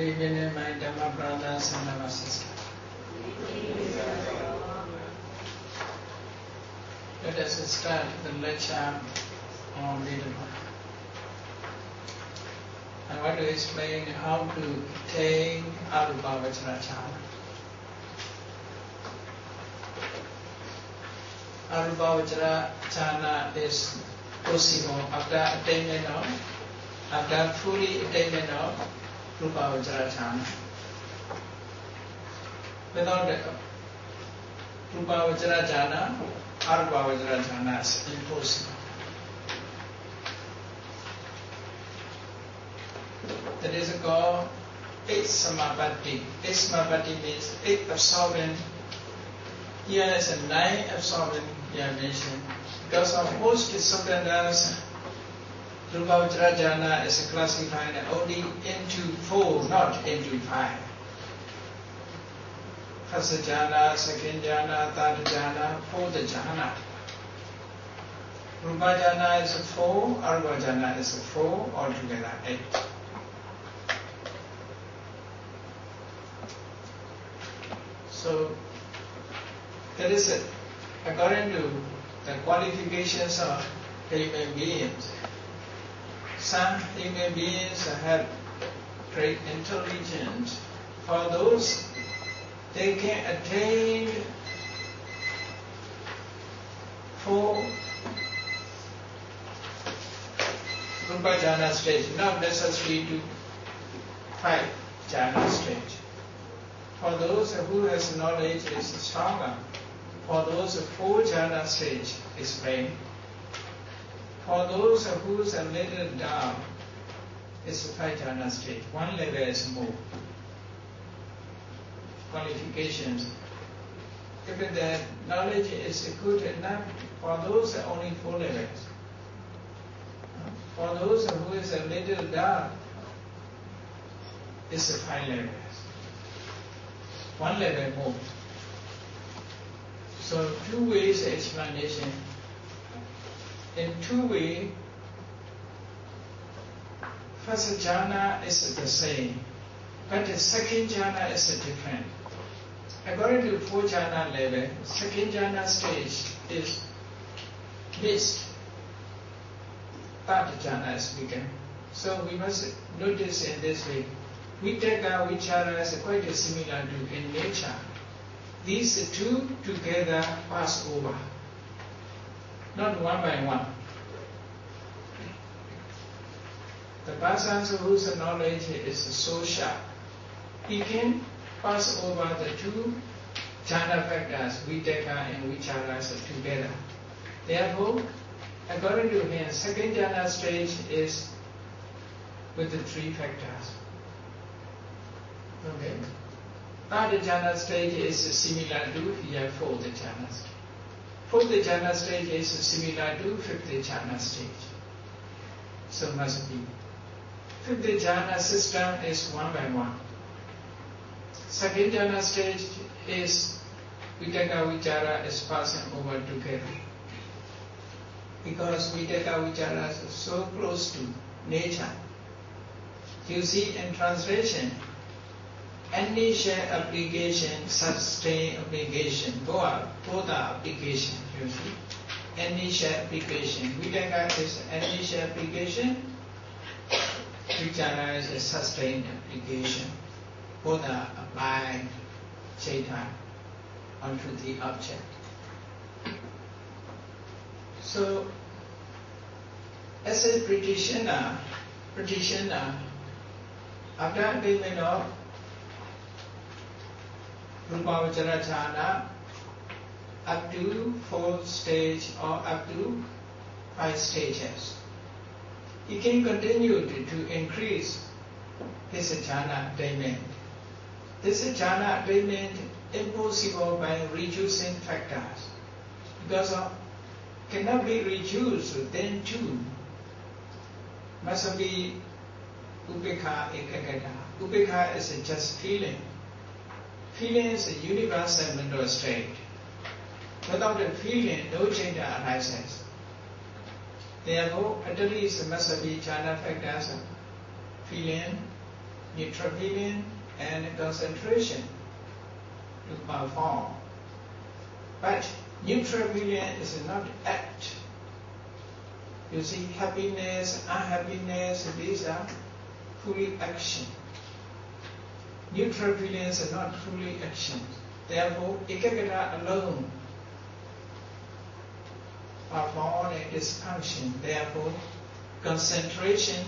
Good evening, my Dhamma brothers and Dhamma sisters. Let us start the lecture on Abhidhamma. I want to explain how to attain Arubhavacharachana. Arubhavacharachana is possible after attainment of, after fully attainment of Rupavacharachana. Without Rupavacharachana, Arubhavacharachana is impossible. That is called eight samapatti. Eight samapatti means eight absorbent. Here is a nine absorbent here mentioned. Because of most Sutras, Rupavacharachana is classified only into four, not into five. First jhana, second jhana, third jhana, fourth jhana. Rupa jhana is four, Arupa jhana is four, altogether eight. So that is it. According to the qualifications of human beings, some human beings have great intelligence. For those, they can attain four Rupa jhana stage, not necessary to five jhana stage. For those who has knowledge is stronger, for those four jhana stage is vain. For those who is a little down, it's a five jhana stage. One level is more. Qualifications. If the knowledge is good enough, for those only four levels. For those who is a little down, it's a five levels. One level more. So two ways explanation. In two ways, first jhana is the same, but the second jhana is different. According to four jhana level, second jhana stage is missed. Third jhana is begun. So we must notice in this way. Vitakka, vichara is quite similar to in nature. These two together pass over. Not one by one. The person whose knowledge is so sharp, he can pass over the two jhana factors, vitakka and vicharas together. Therefore, according to him, second jhana stage is with the three factors. Okay. Third jhana stage is similar to here fourth jhana stage. Fourth jhana stage is similar to fifth jhana stage. So must be. Fifth jhana system is one by one. Second jhana stage is vitakka vichara is passing over together. Because vitakka vichara is so close to nature. You see in translation, initial application, sustain application, both are application, you see. Initial application. Vitakka is initial application, vichara is a sustained application. Both are applied chaita onto the object. So, as a practitioner, after attainment of Rupavacharachana up to fourth stage or up to five stages, he can continue to increase his jhana attainment. This jhana attainment impossible by reducing factors, because of cannot be reduced then two. Must be upekha ekagata. Upekha is just feeling. Feeling is a universal mental state. Without a feeling, no change arises. Therefore, at least must be jhana factors, feeling, neutrality and concentration to perform. But neutrality is not act. You see, happiness, unhappiness, these are fully action. Neutral feelings are not fully action. Therefore, ekagata alone perform this function. Therefore, concentration,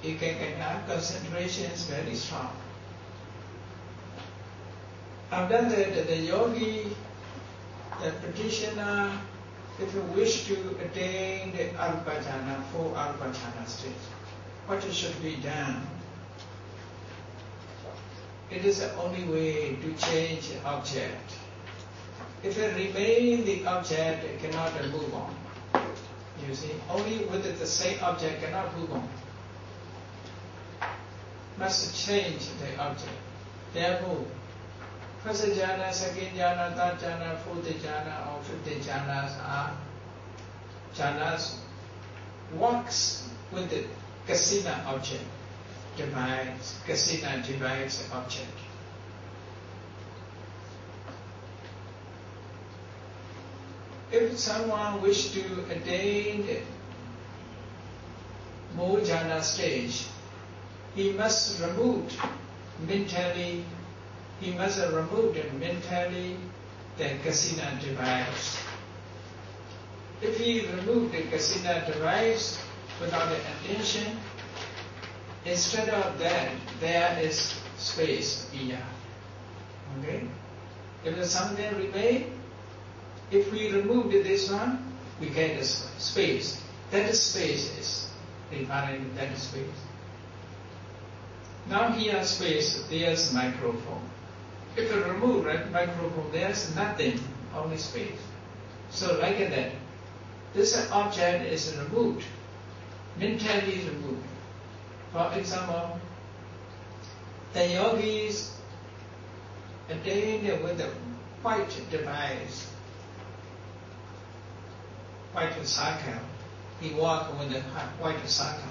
ekagata concentration is very strong. After that, the yogi, the practitioner, if you wish to attain the Arupajhana, 4 Arupajhana stage, what should be done? It is the only way to change the object. If it remains the object, it cannot move on. You see, only with the same object cannot move on. Must change the object. Therefore, first jhana, second jhana, third jhana, fourth jhana, or fifth jhanas are jhanas works with the kasina object, device, kasina device object. If someone wish to attain the more jhana stage, he must remove mentally. He must remove mentally the kasina device. If he remove the kasina device without the attention, instead of that, there is space here. Okay? If something remain, if we remove this one, we get a space. That space is referring to that space. Now here space, there's microphone. If you remove that microphone, there's nothing, only space. So like that, this object is removed, mentally removed. For example, the yogis attain with a white device, white circle. He walk with a white circle.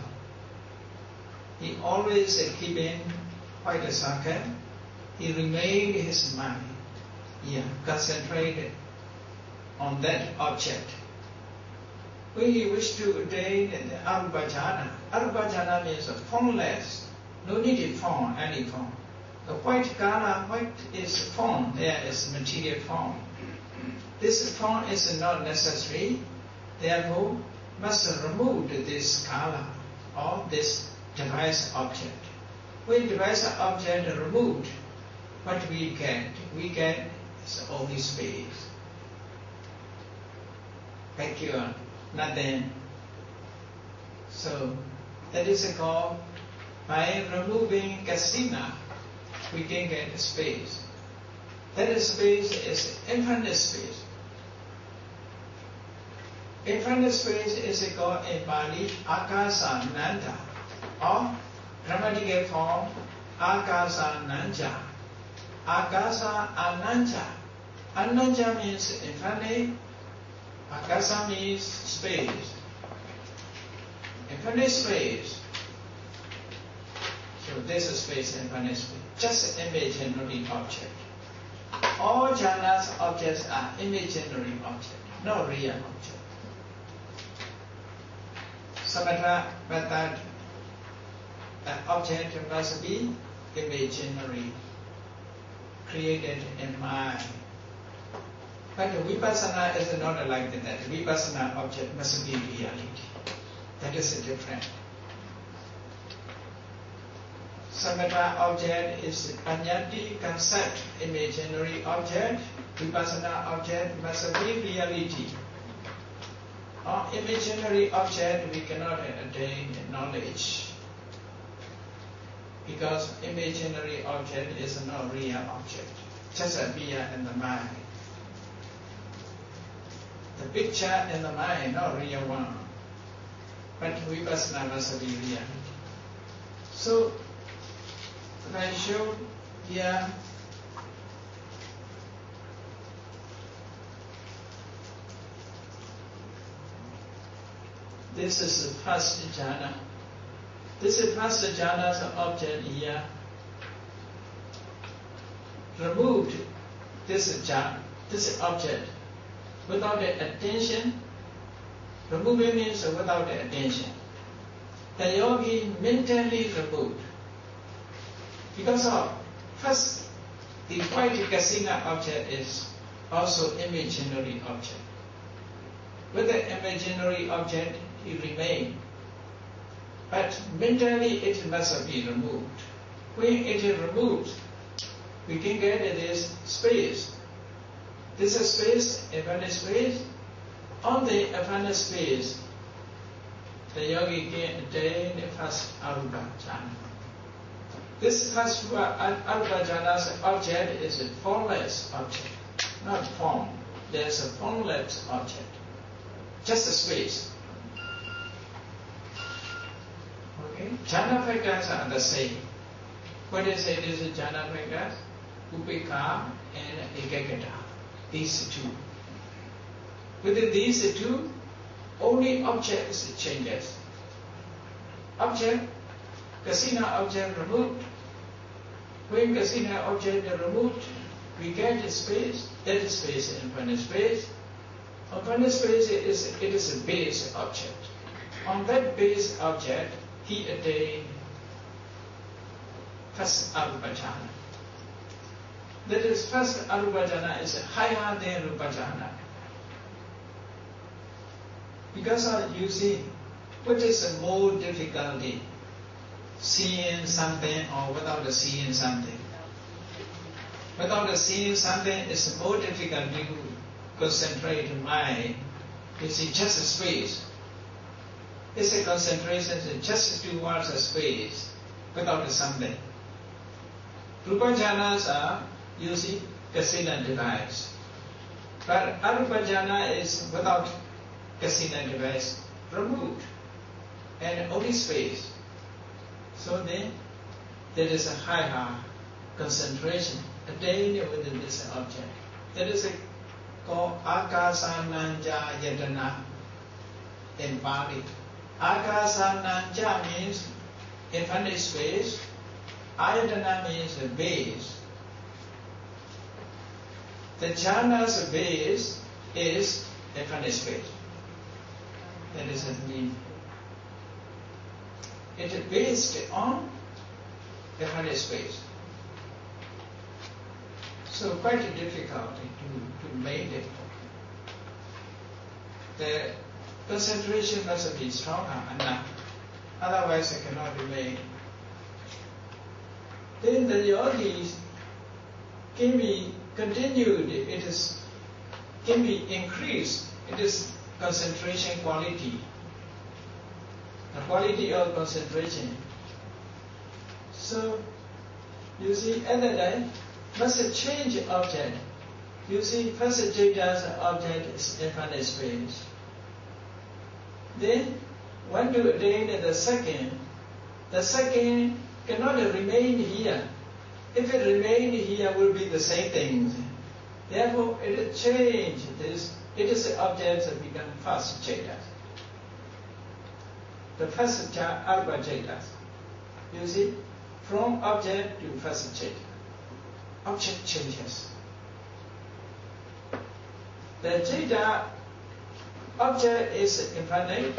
He always keeping white circle. He remained his mind, concentrated on that object. When he wished to attain the Arupajhana means formless, no need to form any form. The white color, white is form, there is material form. This form is not necessary, therefore must remove this color or this device object. When device object removed, what we get? We get is only space. Vacuum, nothing. So that is called, by removing kasina, we can get space. That space is infinite space. Infinite space is called in Pali Akasa Nanda, or grammatical form Akasa Nanja. Akasa Ananja. Ananja means infinite. Akasa means space. Infinite space. So this is space, infinite space. Just imaginary object. All jhanas objects are imaginary object, not real object. Samatha method, the object must be imaginary, created in mind. But vipassana is not like that. Vipassana object must be reality. That is different. Samatha object is panyati concept, imaginary object. Vipassana object must be reality. Or imaginary object we cannot attain knowledge, because imaginary object is not real object, just appear in the mind. The picture in the mind, not real one. But vipassana must be reality. So, I show here this is the first jhana. This is first jhana's object here. Removed this object without the attention. Removing means without the attention. The yogi mentally removed. Because of first, the white kasina object is also imaginary object. With the imaginary object, he remains. But mentally, it must be removed. When it is removed, we can get this space. This is space, infinite space. On the infinite space, the yogi can attain the first arupa jhana. This first arupa jhana's object is a formless object, not form. There's a formless object, just a space. Okay, jhana factors are the same. What is it? Is jhana factors? Upekha and Ekagata. These two. Within these two, only objects changes. Object, kasina object removed. When kasina object removed, we get a space. That space is infinite space. Infinite space is a base object. On that base object, he attained first arupa jhana. That is, first arupa jhana is higher than rupa jhana. Because you see, what is more difficulty? Seeing something or without seeing something? Without seeing something, it's more difficult to concentrate mind. You see, just a space. It's a concentration just towards a space without something. Rupa jhanas are, you see, kasina device. But arupa jhana is without kasina device, removed, and only space. So then, there is a higher concentration attained within this object. That is called akasananja yadana in Pali. Akasananja means infinite space. Ayatana means base. The jhana's base is infinite space. That is the meaning. It is based on infinite space. So quite difficult to make it. The concentration must be stronger enough. Otherwise it cannot be made. Then the yogis can be continued. Can be increased. It is concentration quality. The quality of concentration. So, you see, at that time, must change object. You see, first Jada's object is infinite space. Then, want to attain the second cannot remain here. If it remain here, will be the same thing. Therefore, it change this. It is the objects that become first Jadas. The first arupa Jadas. You see, from object to first Jada. Object changes. The Jada object is infinite.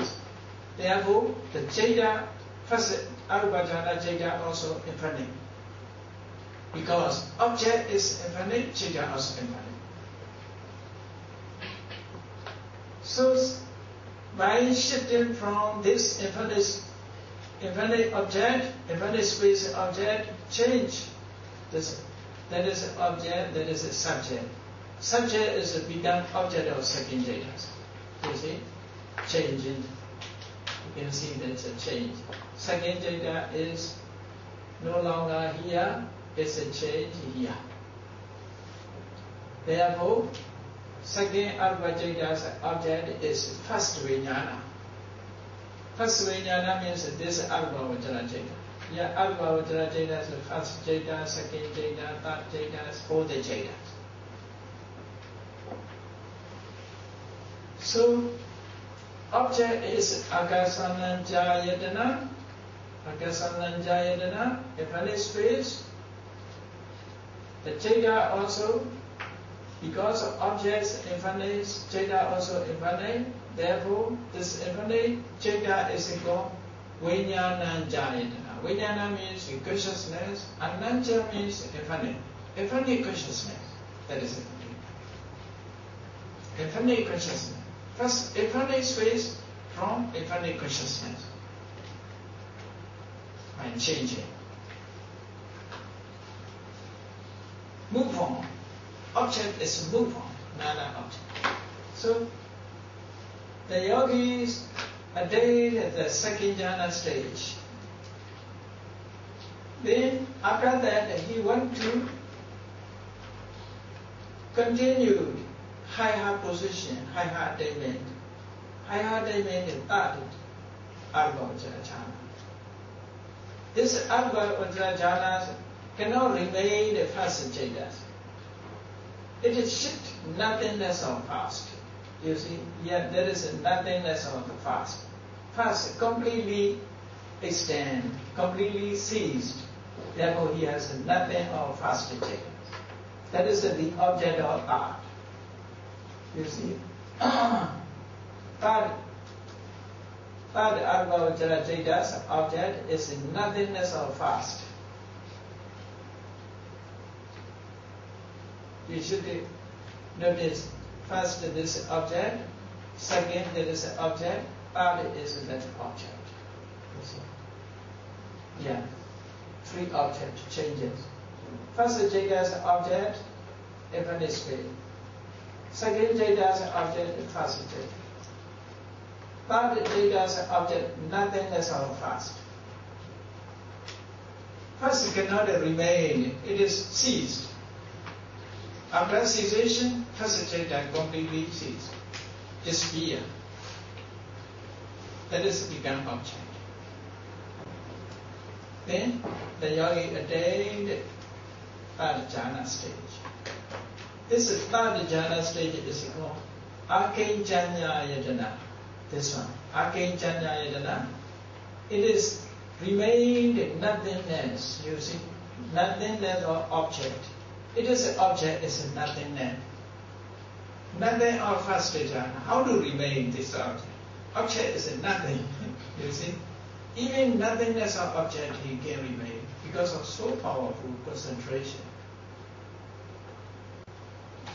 Therefore, the Jada, first arupa Jada also infinite. Because object is infinite, Jada also infinite. So, by shifting from this infinite object, infinite space object, change this. That is object, that is a subject. Subject is a become object of second Jada. You see? Changing. You can see there's a change. Second Jada is no longer here, it's a change here. Therefore, second arupa Jada's object is first vijnana. First vijnana means this arupa Jada. Yeah, arupa Jada is the first Jada, second Jada, third Jada, fourth Jada. So, object is akasananja yadana. Akasananjayana, infinite space. The Jada also, because of objects infinite, Jada also infinite. Therefore, this infinite Jada is called Vijnananjayana. Vijnana means consciousness, and Nanja means infinite. Infinite consciousness. That is infinite. Infinite consciousness. First, infinite space from infinite consciousness. And changing. Move on. Object is move on, another object. So, the yogis attained at the second jhana stage. Then, after that, he went to continue higher position, higher attainment. Higher attainment is third Abhidhamma jhana. This Abhidhamma jhana cannot remain the first jhanas. It is shift nothingness of past. You see, yet there is nothingness of the past. Past completely extend, completely ceased. Therefore, he has nothing of past jhanas. That is the object of art. You see, third Abhidhamma jhana's object is nothingness of past. You should notice first this object, second there is an object, third is that object. You see? Yeah, three object changes. First Jada's object, infinite space. Second Jada's object, first Jada. Third Jada's object, nothingness of past. First cannot remain, it is ceased. After cessation, first Jada completely ceased, disappear. That is become object. Then the yogi attained third jhana stage. This third jhana stage is called Akinchanya Yajana. This one, Akinchanya Yajana. It is remained nothingness. You see, nothingness of object. It is an object, it's a nothingness. Nothing of first jhana. How to remain this object? Object is a nothing. You see, even nothingness of object he can remain because of so powerful concentration.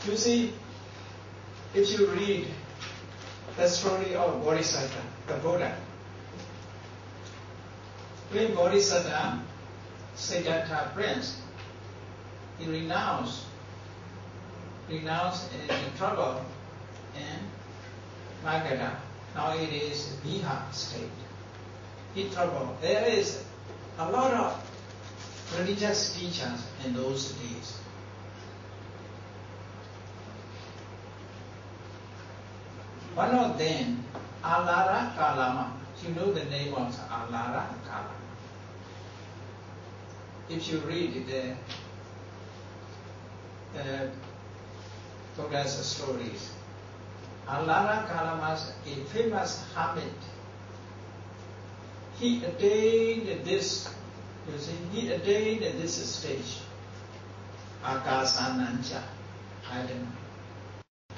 You see, if you read the story of Bodhisattva, the Buddha, when Bodhisattva, Siddhartha prince, he renounced in trouble in Magadha. Now it is Bihar state. In trouble. There is a lot of religious teachers in those days. One of them, Alara Kalama. You know the name of Alara Kalama. If you read the Buddha's stories, Alara Kalama, a famous hermit, he attained this, you see, he attained this stage, Akasananja, I don't know.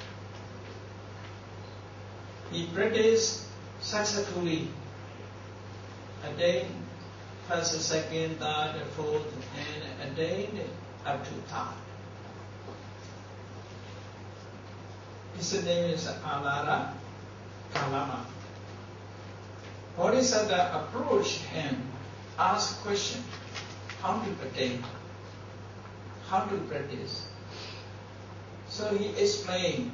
He practiced successfully, attained first, second, third, fourth, and attained up to third. His name is Alara Kalama. Bodhisattva approached him, asked question, how to attain, how to practice. So he explained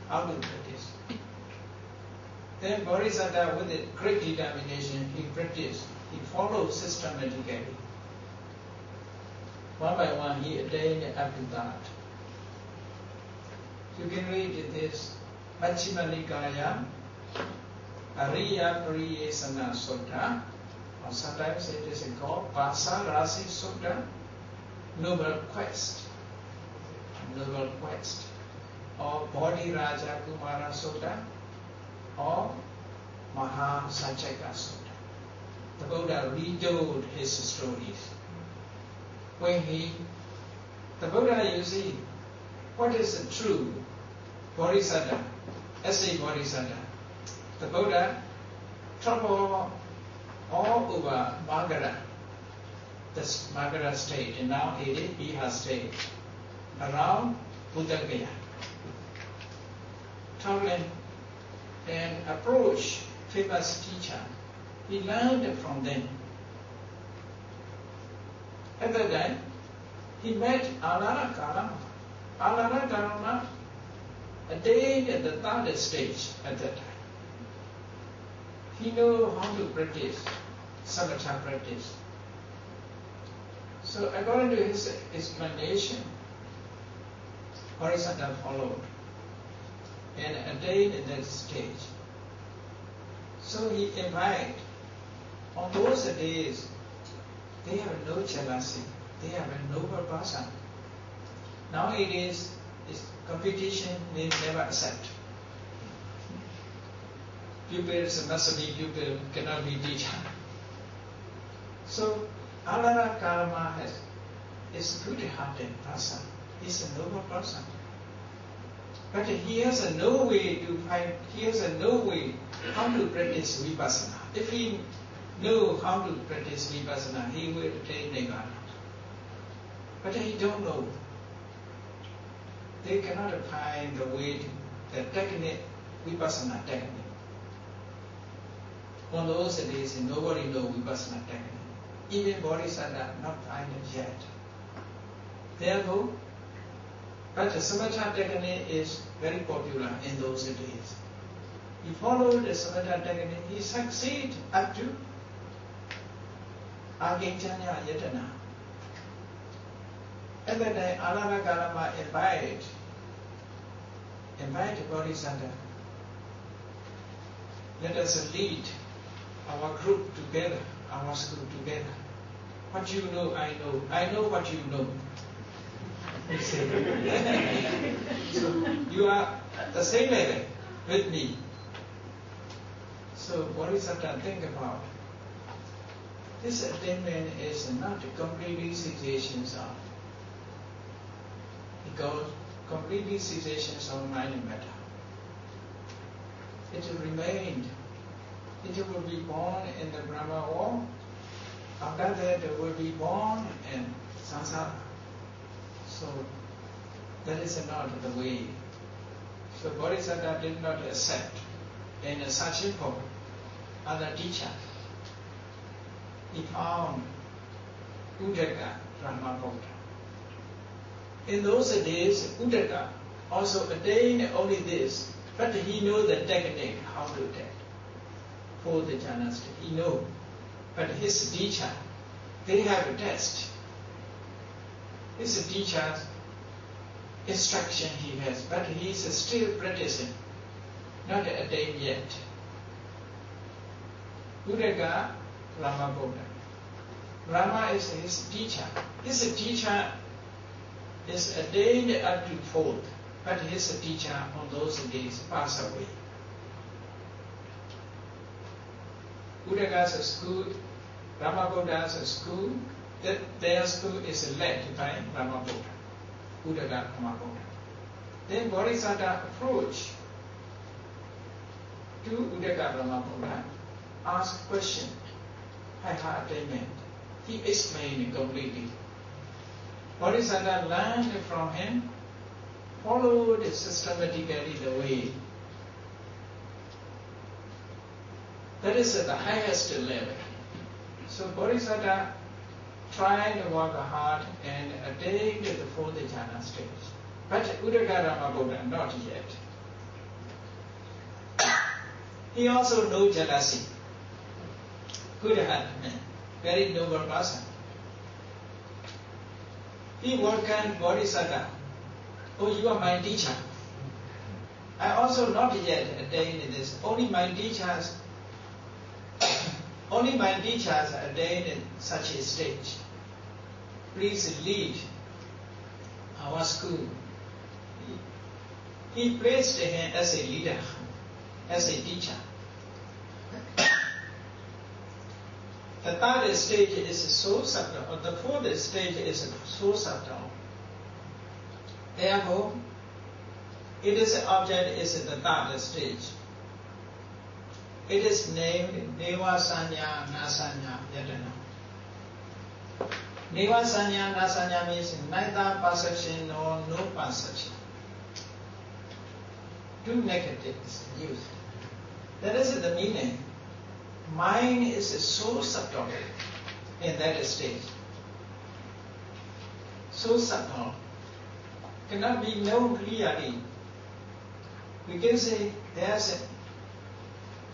how to practice. Then Bodhisattva, with a great determination, he practiced. He followed systematically. One by one, he attained up to that. You can read this Majjhima Nikaya, Ariya Pariyesana Sutta, or sometimes it is called Vasa Rasi Sutta, Noble Quest, or Bodhi Raja Kumara Sutta, or Maha Sanchaka Sutta. the Buddha retold his stories. When the Buddha, you see, what is the true Bodhisattva, as a Bodhisattva? The Buddha traveled all over Magadha, this Magadha state, and now it is Bihar state, around Buddhagaya, traveling and approached famous teacher. He learned from them. At that time, he met Alara Karama. Alara Karama attained at the third stage at that time. He knew how to practice, samatha practice. So according to his explanation, Bodhisattva followed and attained at that stage. So he invited, on those days, they have no jealousy, they have a noble person. Now it is competition, they never accept. Pupils must be pupil, cannot be teacher. So Alara Karama is a good-hearted person. He's a noble person. But he has no way to find, he has no way how to practice vipassana. If he knew how to practice vipassana, he would attain Nibbana. But he don't know. They cannot find the way, the technique, vipassana technique. On those days, nobody knows vipassana technique. Even Bodhisattva not find it yet. Therefore, but the samatha technique is very popular in those days. He followed the samatha technique, he succeeded up to Aginchanya Yatana. At that time, Alara Karama invited Bodhisattva. Let us lead our group together, our school together. What you know, I know. I know what you know. He said. So you are the same level with me. So Bodhisattva think about this attainment is not completely cessation of, because completely cessation of mind and matter. It remained. It will be born in the Brahma world. After that, it will be born in samsara. So that is not the way. So Bodhisattva did not accept in searching for other teacher. He found Uddaka Brahmabuddha. In those days, Uddaka also attained only this, but he knew the technique how to take for the jhana state. He knew, but his teacher, they have a test. His teacher's instruction he has, but he is still practicing, not attained yet. Uddaka Brahmabuddha. Brahma is his teacher. His teacher is attained up to fourth, but his teacher on those days passed away. Uddaka's school, Brahmabuddha's school, their school is led by Brahmabuddha, Uddaka Brahmabuddha. Then Bodhisattva approached to Uddaka Brahmabuddha, asked question, high attainment. He explained completely. Bodhisattva learned from him, followed systematically the way. That is at the highest level. So Bodhisattva tried to work hard and attained the fourth jhana stage. But Uddaka Brahmabuddha not yet. He also knows jealousy. Good heart man, very noble person. He welcomed Bodhisattva. Oh, you are my teacher. I also not yet attained this. Only my teachers attained in such a stage. Please lead our school. He placed him as a leader, as a teacher. The third stage is so subtle, or the fourth stage is so subtle. Therefore, it is an object is the third stage. It is named Neva Sanya Nasanya Yadana. Neva Sanya Nasanya means neither perception nor no perception. Two negatives used. That is the meaning. Mind is so subtle in that stage. So subtle. Cannot be known clearly. We can say there's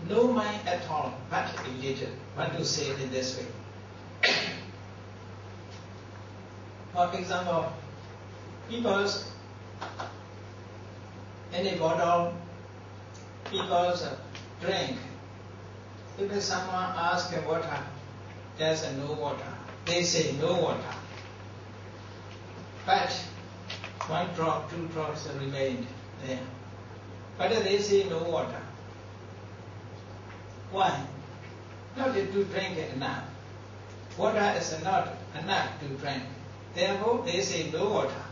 no mind at all, but related. What to say in this way? For example, people's in a bottle, people's drink. If someone asks water, there's no water. They say no water. But one drop, two drops remained there. But they say no water. Why? Not to drink enough. Water is not enough to drink. Therefore, they say no water.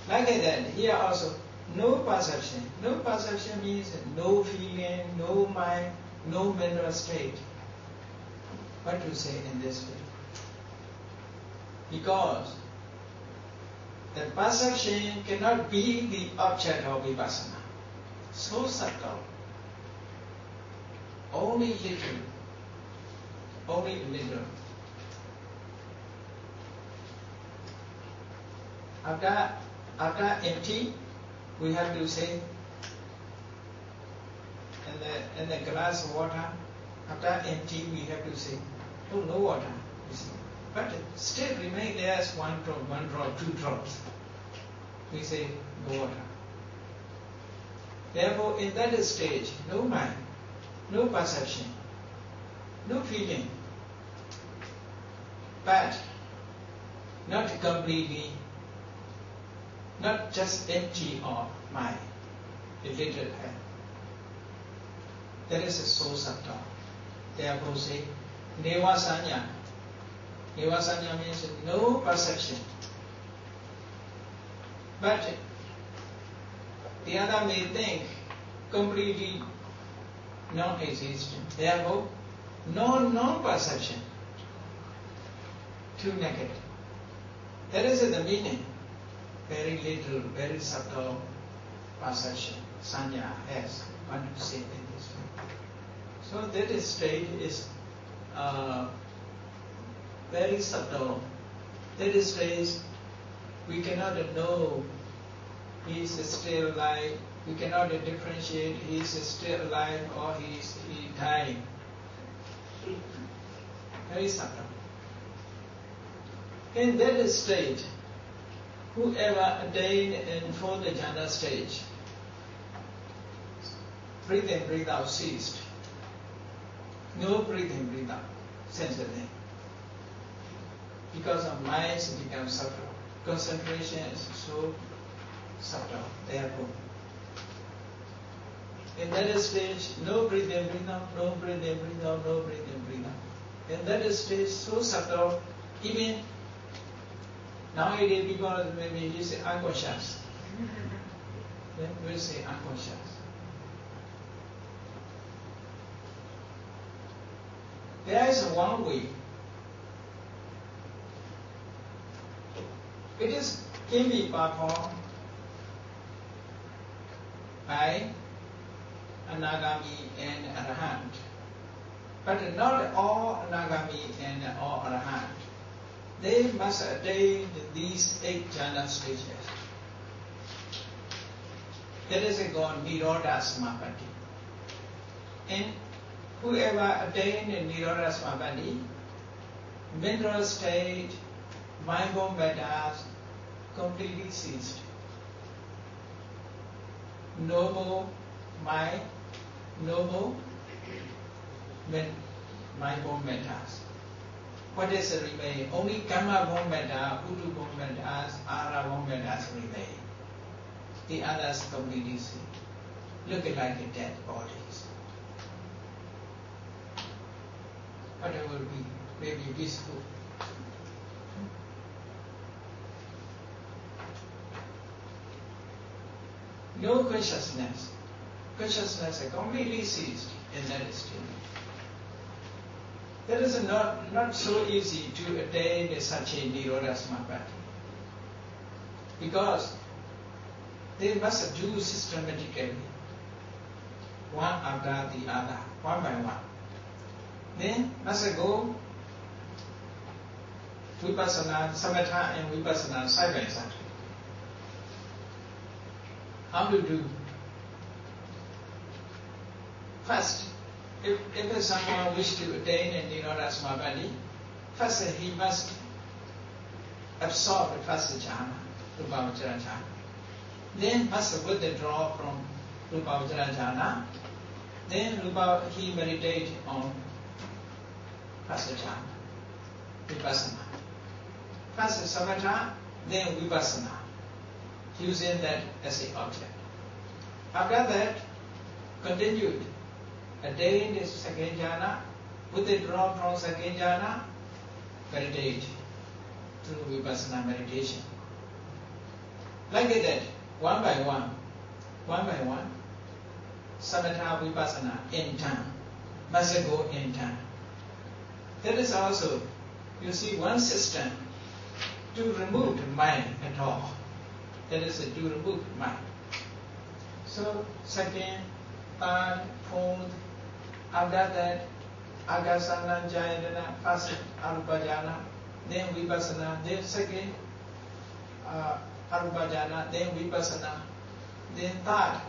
Like that, here also, no perception. No perception means no feeling, no mind, no mental state. What to say in this way? Because the perception cannot be the object of vipassana. So subtle. Only little. Only little. After empty, we have to say, in the glass of water, after empty, we have to say, oh, no water. But still remain there as one drop, two drops. We say, no water. Therefore, in that stage, no mind, no perception, no feeling, but not completely, not just empty of mind, a little head. That is so subtle. Therefore say, Neva Sanya. Neva Sanya means no perception. But the other may think completely non-existent. Therefore, no non-perception. Too negative. That is the meaning. Very little, very subtle perception. Sanya has one to say in this way. So that state is very subtle. That stage we cannot know he is still alive. We cannot differentiate he is still alive or he died. Very subtle. In that state, whoever attained in fourth jhana stage, breathe in, breathe out ceased. No breathe in, breathe out, sensitive. Because of mind becomes subtle. Concentration is so subtle, therefore. In that stage, no breathe in, breathe out, no breathe in, breathe out, no breathe in, breathe out. In that stage, so subtle, even nowadays people maybe say unconscious. Then we say unconscious. There is one way. It can be performed by Anagami and Arahant. But not all Anagami and all Arahant. They must attain these 8 jhana stages. That is called Nirodha Samapatti. And whoever attained Nirodha Samapatti, mental state, mind-born matters completely ceased. No more mind, no more mind-born matters. What is remain? Only karma-born matter, utu-born matters, ara-born matters remain. The others completely ceased, looking like dead bodies. what it will be, maybe peaceful. No consciousness. Consciousness is completely ceased in that state. That is not so easy to attain such a Nirodha Samapatti. Because they must do systematically, one after the other, one by one. Then must go Vipassana, Samatha and Vipassana side by side. How to do? First, if someone wishes to attain a Nirodha Samapatti, first he must absorb the first jhana, Rupa Vajra jhana. Then must withdraw from Rupa Vajra jhana. Then he meditate on first jhana, Vipassana. First Samatha, then Vipassana, using that as the object. After that, continued. Attain the second jhana, withdraw from second jhana, meditate through Vipassana meditation. Like that, one by one, Samatha Vipassana in turn, must go in turn. That is also, you see, one system to remove the mind at all. That is to remove mind. So, second, third, fourth, after that, Agasana, Jayana, first Arupajana, then Vipassana, then second Arupajana, then Vipassana, then third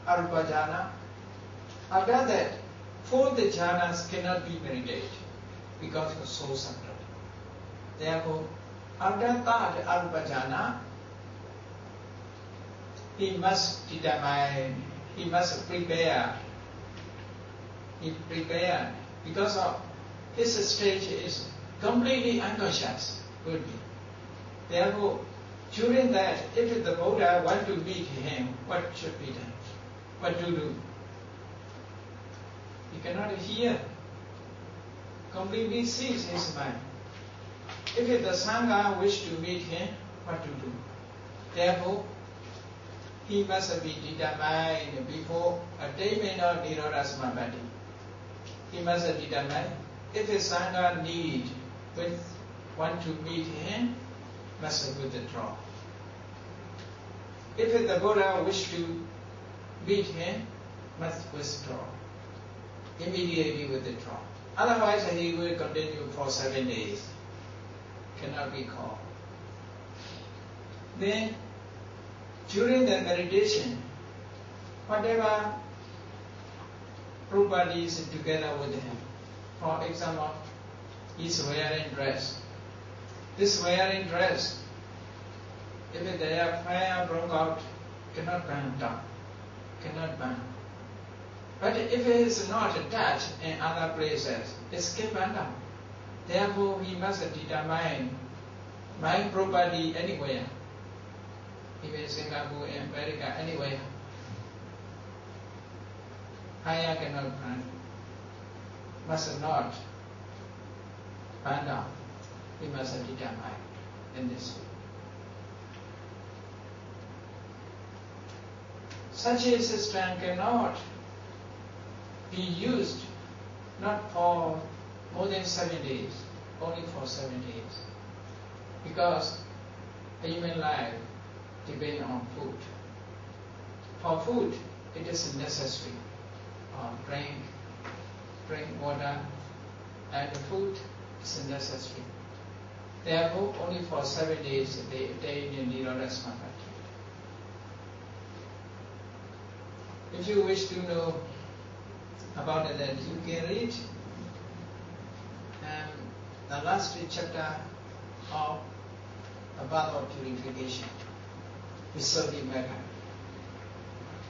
Arupajana. After that, fourth jhanas cannot be meditated because of so subtle. Therefore, after third Arupajana, he must determine, he must prepare. He prepared because of his stage is completely unconscious, would be. Therefore, during that, if the Buddha want to meet him, what should be done? What to do? He cannot hear. Completely cease his mind. If the Sangha wish to meet him, what to do? Therefore, he must be determined before attainment of Nirodha Samapatti. He must determine if the Sangha want to meet him, must withdraw. If the Buddha wish to meet him, must withdraw. Immediately withdraw. Otherwise he will continue for 7 days. Cannot be called. Then, during the meditation, whatever property is together with him. For example, he is wearing dress. This wearing dress, if there fire broke out, cannot burn down, cannot burn. But if it is not attached in other places, it can burn down. Therefore, he must determine my property anywhere. Even Singapore, America, anywhere. Fire cannot burn, must not burn down. We must determine in this way. Such a system cannot be used not for more than 7 days, only for 7 days. Because human life depends on food. For food, it is necessary. Drink water, and food is necessary. Therefore, only for 7 days they attain the Nirodha Samapatti. If you wish to know about that, you can read the last chapter of the path of purification, Visuddhi Magga.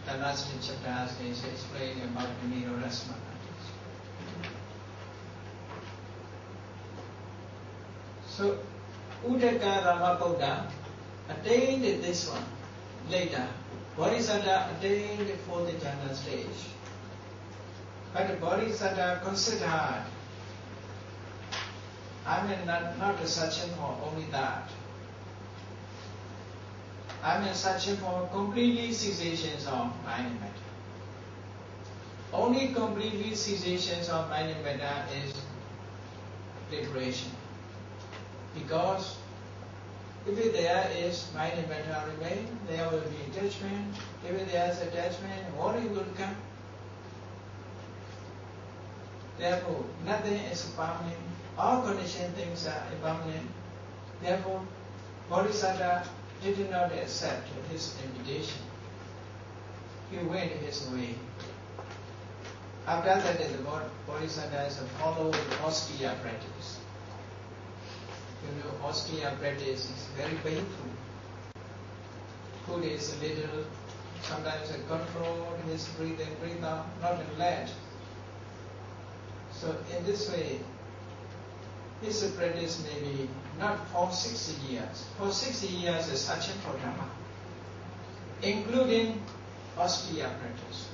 The last chapter is explaining about the Nirodha Samapatti. So, Uddaka Ramabuddha attained this one later. Bodhisattva attained for the jhana stage. But Bodhisattva considered I'm not searching for only that. I'm searching for completely cessations of mind and matter. Only completely cessations of mind and matter is liberation. Because if there is mind and matter remain, there will be attachment. If there is attachment, worry will come. Therefore, nothing is permanent. All conditioned things are impermanent. Therefore, Bodhisattva did not accept his invitation. He went his way. After that, the Bodhisattva followed austere practice. You know, austere practice is very painful. Food is a little, sometimes control his breathe in, breathe out, not let. So in this way, his practice may be not for 60 years. For 60 years is searching for Dhamma, including austere practice.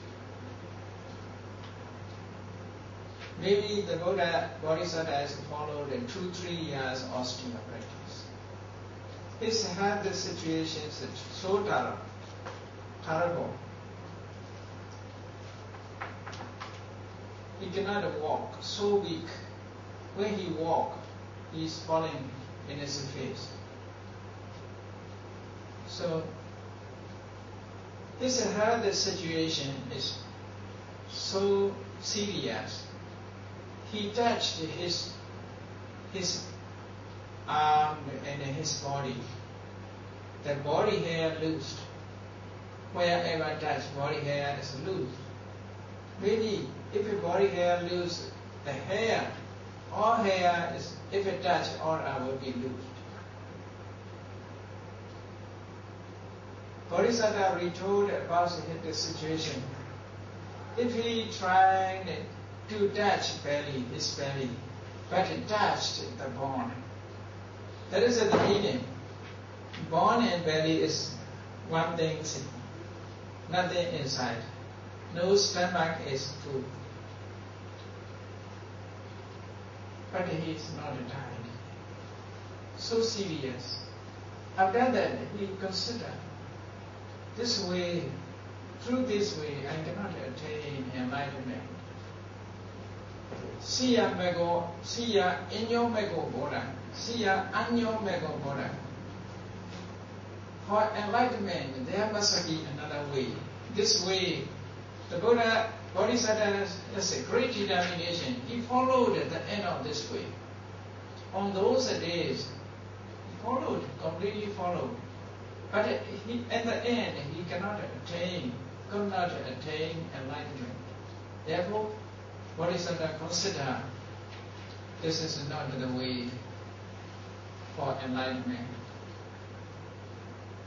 Maybe the Buddha Bodhisattva has followed 2-3 years austere practice. He's had the situations so terrible. He cannot walk, so weak. When he walks, he is falling in his face. So, his health situation is so serious. He touched his arm and his body. The body hair loosed. Wherever touched, body hair is loose. Maybe if a body hair loose, the hair, all hair is, if it touch, all will be loosed. Bodhisattva retold about the situation. If he tried to touch his belly, but it touched the bone, that is the meaning. Bone and belly is one thing, nothing inside. No stomach is food. But he is not tired. So serious. After that, he considered, this way, through this way, I cannot attain enlightenment. Siya mego, siya inyo mego Buddha, siya anyo mego Buddha. For enlightenment, there must be another way. This way, the Buddha Bodhisattva has a great determination. He followed the end of this way. On those days, he followed, completely followed. But at the end, he could not attain enlightenment. Therefore, Bodhisattva considered this is not the way for enlightenment.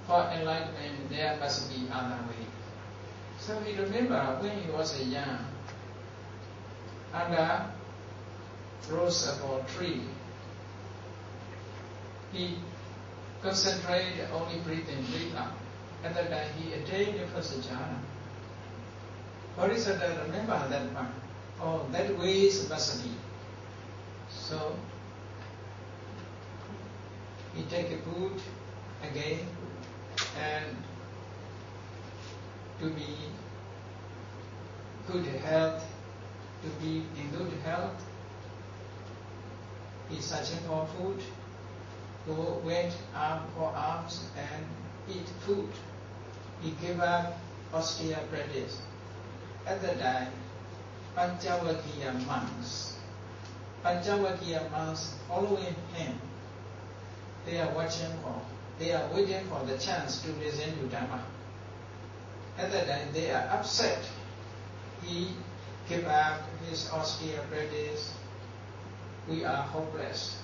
For enlightenment, there must be other way. So he remembered when he was young, under rose apple tree, he concentrated only breathing, breathe out. At that time he attained the first jhana. Bodhisattva remember that one. Oh, that way must be. So he take a food again and to be good health, to be in good health, he searching for food, went arm for arms and eat food. He gave up austere practice. At that time, Pancavakiya monks following him. They are waiting for the chance to listen to Dhamma. At that time, they are upset. He gave up his austere practice. We are hopeless.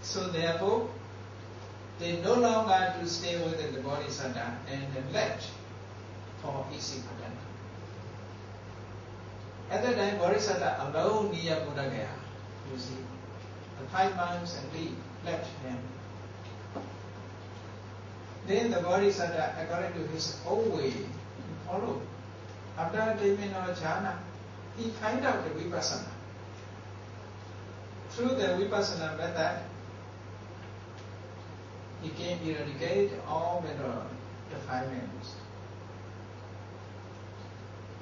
So therefore, they no longer to stay with the Bodhisattva and left for easy Buddha. At that time, Bodhisattva alone near Buddha Gaya. You see, the 5 monks and left him. Then the Bodhisattva, according to his own way, followed. After attainment of jhana, he find out the vipassana. through the Vipassana method, he can eradicate all mental defilements.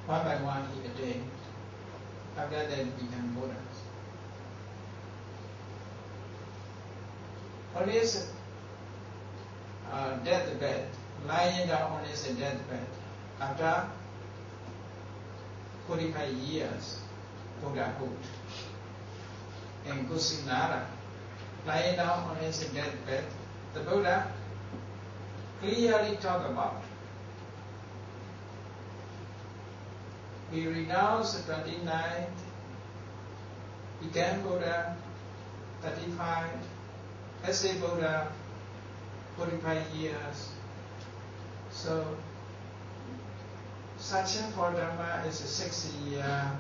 One by one he attained. After that he became Buddha. On his deathbed, lying down on his deathbed, after 45 years, Buddhahood, in Kusinara, lying down on his deathbed, the Buddha clearly talked about. He renounced 29, became Buddha 35, as a Buddha 45 years. So searching for Dhamma is 60 years.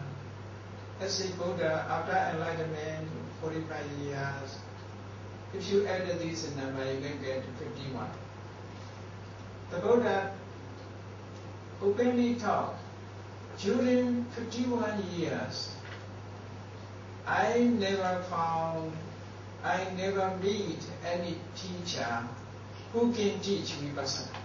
As a Buddha after enlightenment 45 years. If you add these numbers, you can get 51. The Buddha openly taught, during 51 years, I never meet any teacher who can teach Vipassana.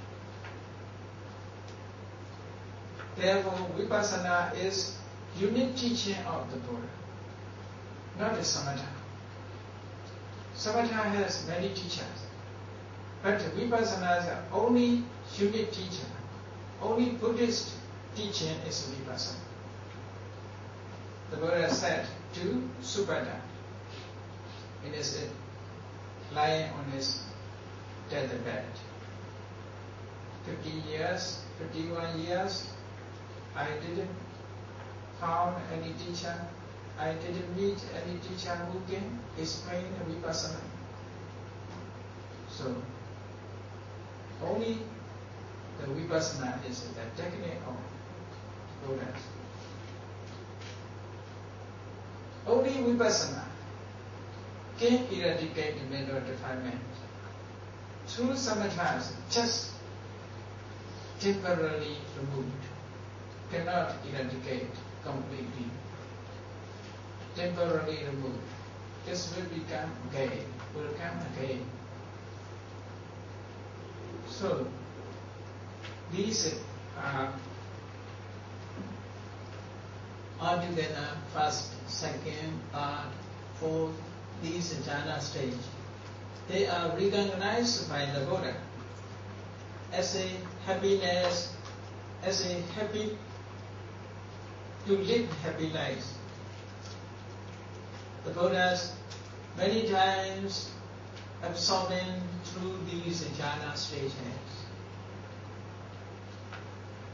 Therefore, Vipassana is unique teaching of the Buddha, not the Samatha. Samatha has many teachers, but Vipassana is the only unique teacher. Only Buddhist teaching is Vipassana. The Buddha said to Subhadda, in his lying on his deathbed, 50 years, 51 years, I didn't found any teacher. I didn't meet any teacher who can explain Vipassana. So, only the Vipassana is the technique of Buddhas. Only Vipassana can eradicate the mental defilement. Through samathas, just temporarily removed, cannot eradicate completely. Temporarily removed. This will become gay, will come again. So, these are altogether first, second, third, fourth, these jhana stage. They are recognized by the Buddha as a happiness, as a happy, to live happy lives. The Buddhas many times absorbing through these jhana stages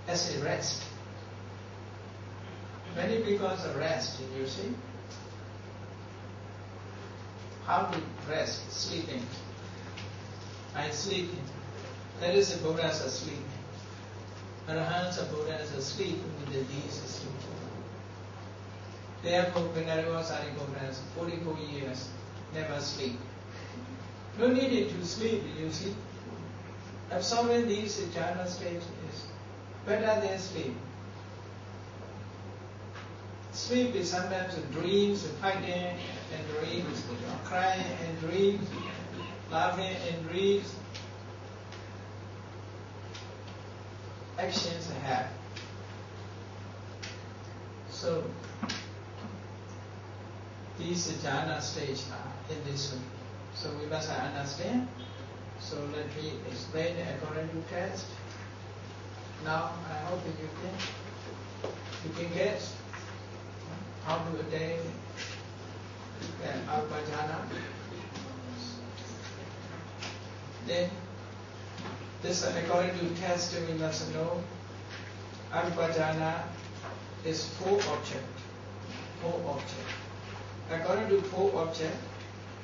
as a rest. Many people rest, you see. How to rest? Sleeping. I sleep. That is the Buddha's asleep. Arahants of Buddhas asleep with these sleep. Therefore, Venerable Sariputras, 44 years, never sleep. No need to sleep, you see. Absorbing these jhana states is better than sleep. Sleep is sometimes dreams, fighting and dreams, crying and dreams, laughing and dreams. Actions have. So, these jhana stages are in this way. So we must understand. So let me explain according to text. Now I hope that you can get how to attain Alpa jhana. Then this according to text we must know Alpa jhana is 4 objects. 4 objects. According to 4 objects,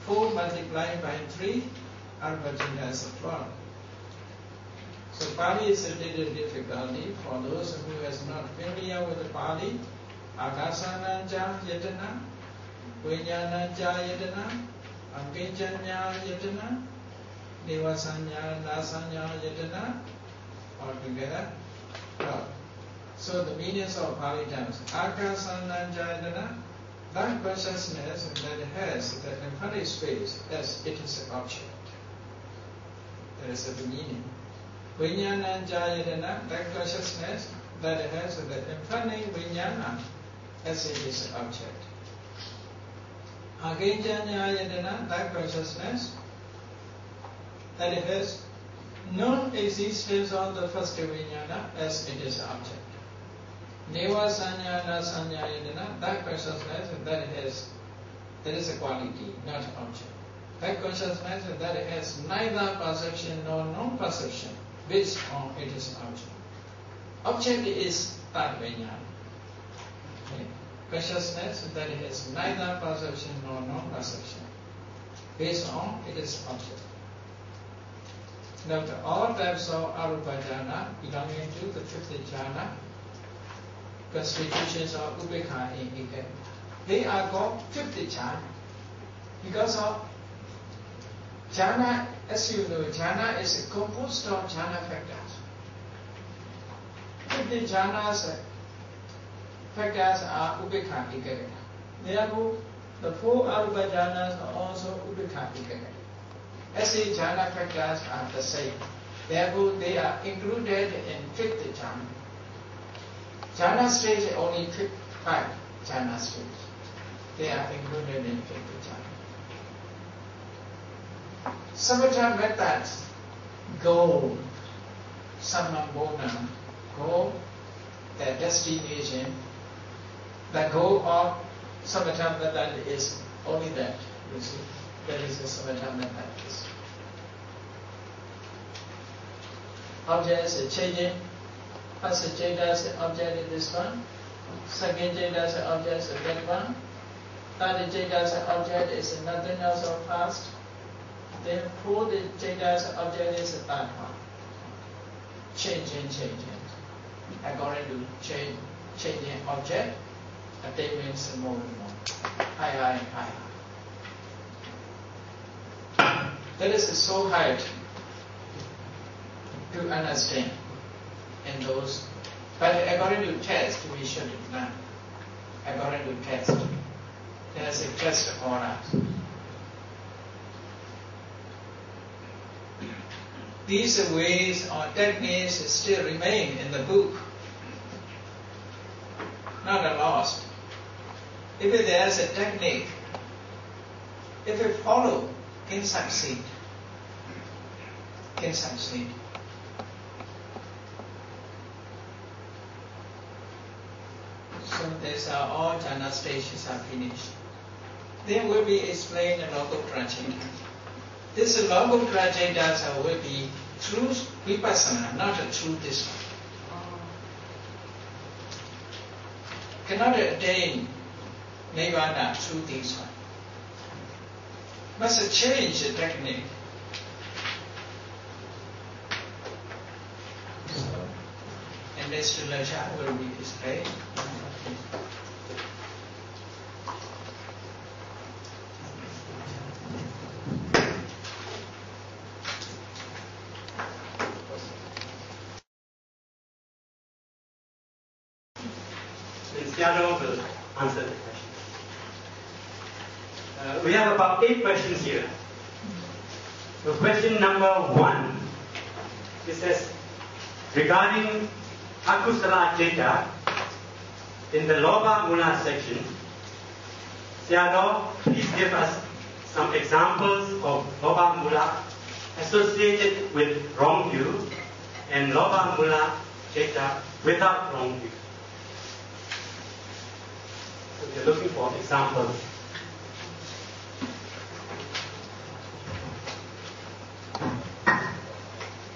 4 multiplied by 3, Alpa jhana is 12. So Pali is a little difficulty for those who is not familiar with the Pali. Akasananja yatana, Vinyananja yatana, Ankejanya yatana, Devasanya, Nasanya yatana, altogether 12. So the meanings of Pali terms, Akasananja yatana, that consciousness that has the infinite space as it is an object. There is a meaning. Vijnana Jayatana, that consciousness that has the infinite Vijnana as it is an object. Aginjanyayatana, that consciousness that has non-existence of the first Vijnana as it is an object. Neva Sanyana Sanyayatana, that consciousness that is a quality, not an object. That consciousness that has neither perception nor non-perception, based on it is an object. Object is that Vijnana. Okay? Consciousness that has neither perception nor non-perception, based on it is object. Now, all types of arupa jhana belonging to the fifth jhana, constitutions of upekha in eka, they are called fifth jhana because of jhana. As you know, jhana is composed of jhana factors. 50 jhanas factors are upekha eka. Therefore, the 4 arupa jhanas are also upekha eka. As the jhana factors are the same, therefore they are included in 5th jhana. Jhana stage only 5 jhana stage. They are included in 5th jhana. Samatha methods goal, samambona, goal, the destination. The goal of samatha method is only that, you see. That is the samatha method. Object is changing. First jhana object is this one. Second jhana object is that one. Third jhana object is nothing else of past. Then fourth jhana object is the third one. Changing. According to changing object, attainments more and more. Higher and higher. That is so hard to understand in those, but according to test we should learn. According to test, there is a test for us. These ways or techniques still remain in the book, not lost. If there is a technique, if we follow, can succeed. Can succeed. So these are all jhana stages are finished. Then will be explained in local trajectory. This local trajectory will be through vipassana, not through this one. Cannot attain nirvana through this one. Must change the technique. So, in this lecture will be displayed. Yadav will answer the question. We have about 8 questions here. So question number 1, it says, regarding akusala citta, in the Lobha Mula section, Yadav, please give us some examples of Lobha Mula associated with wrong view and Lobha Mula citta without wrong view. So we are looking for examples.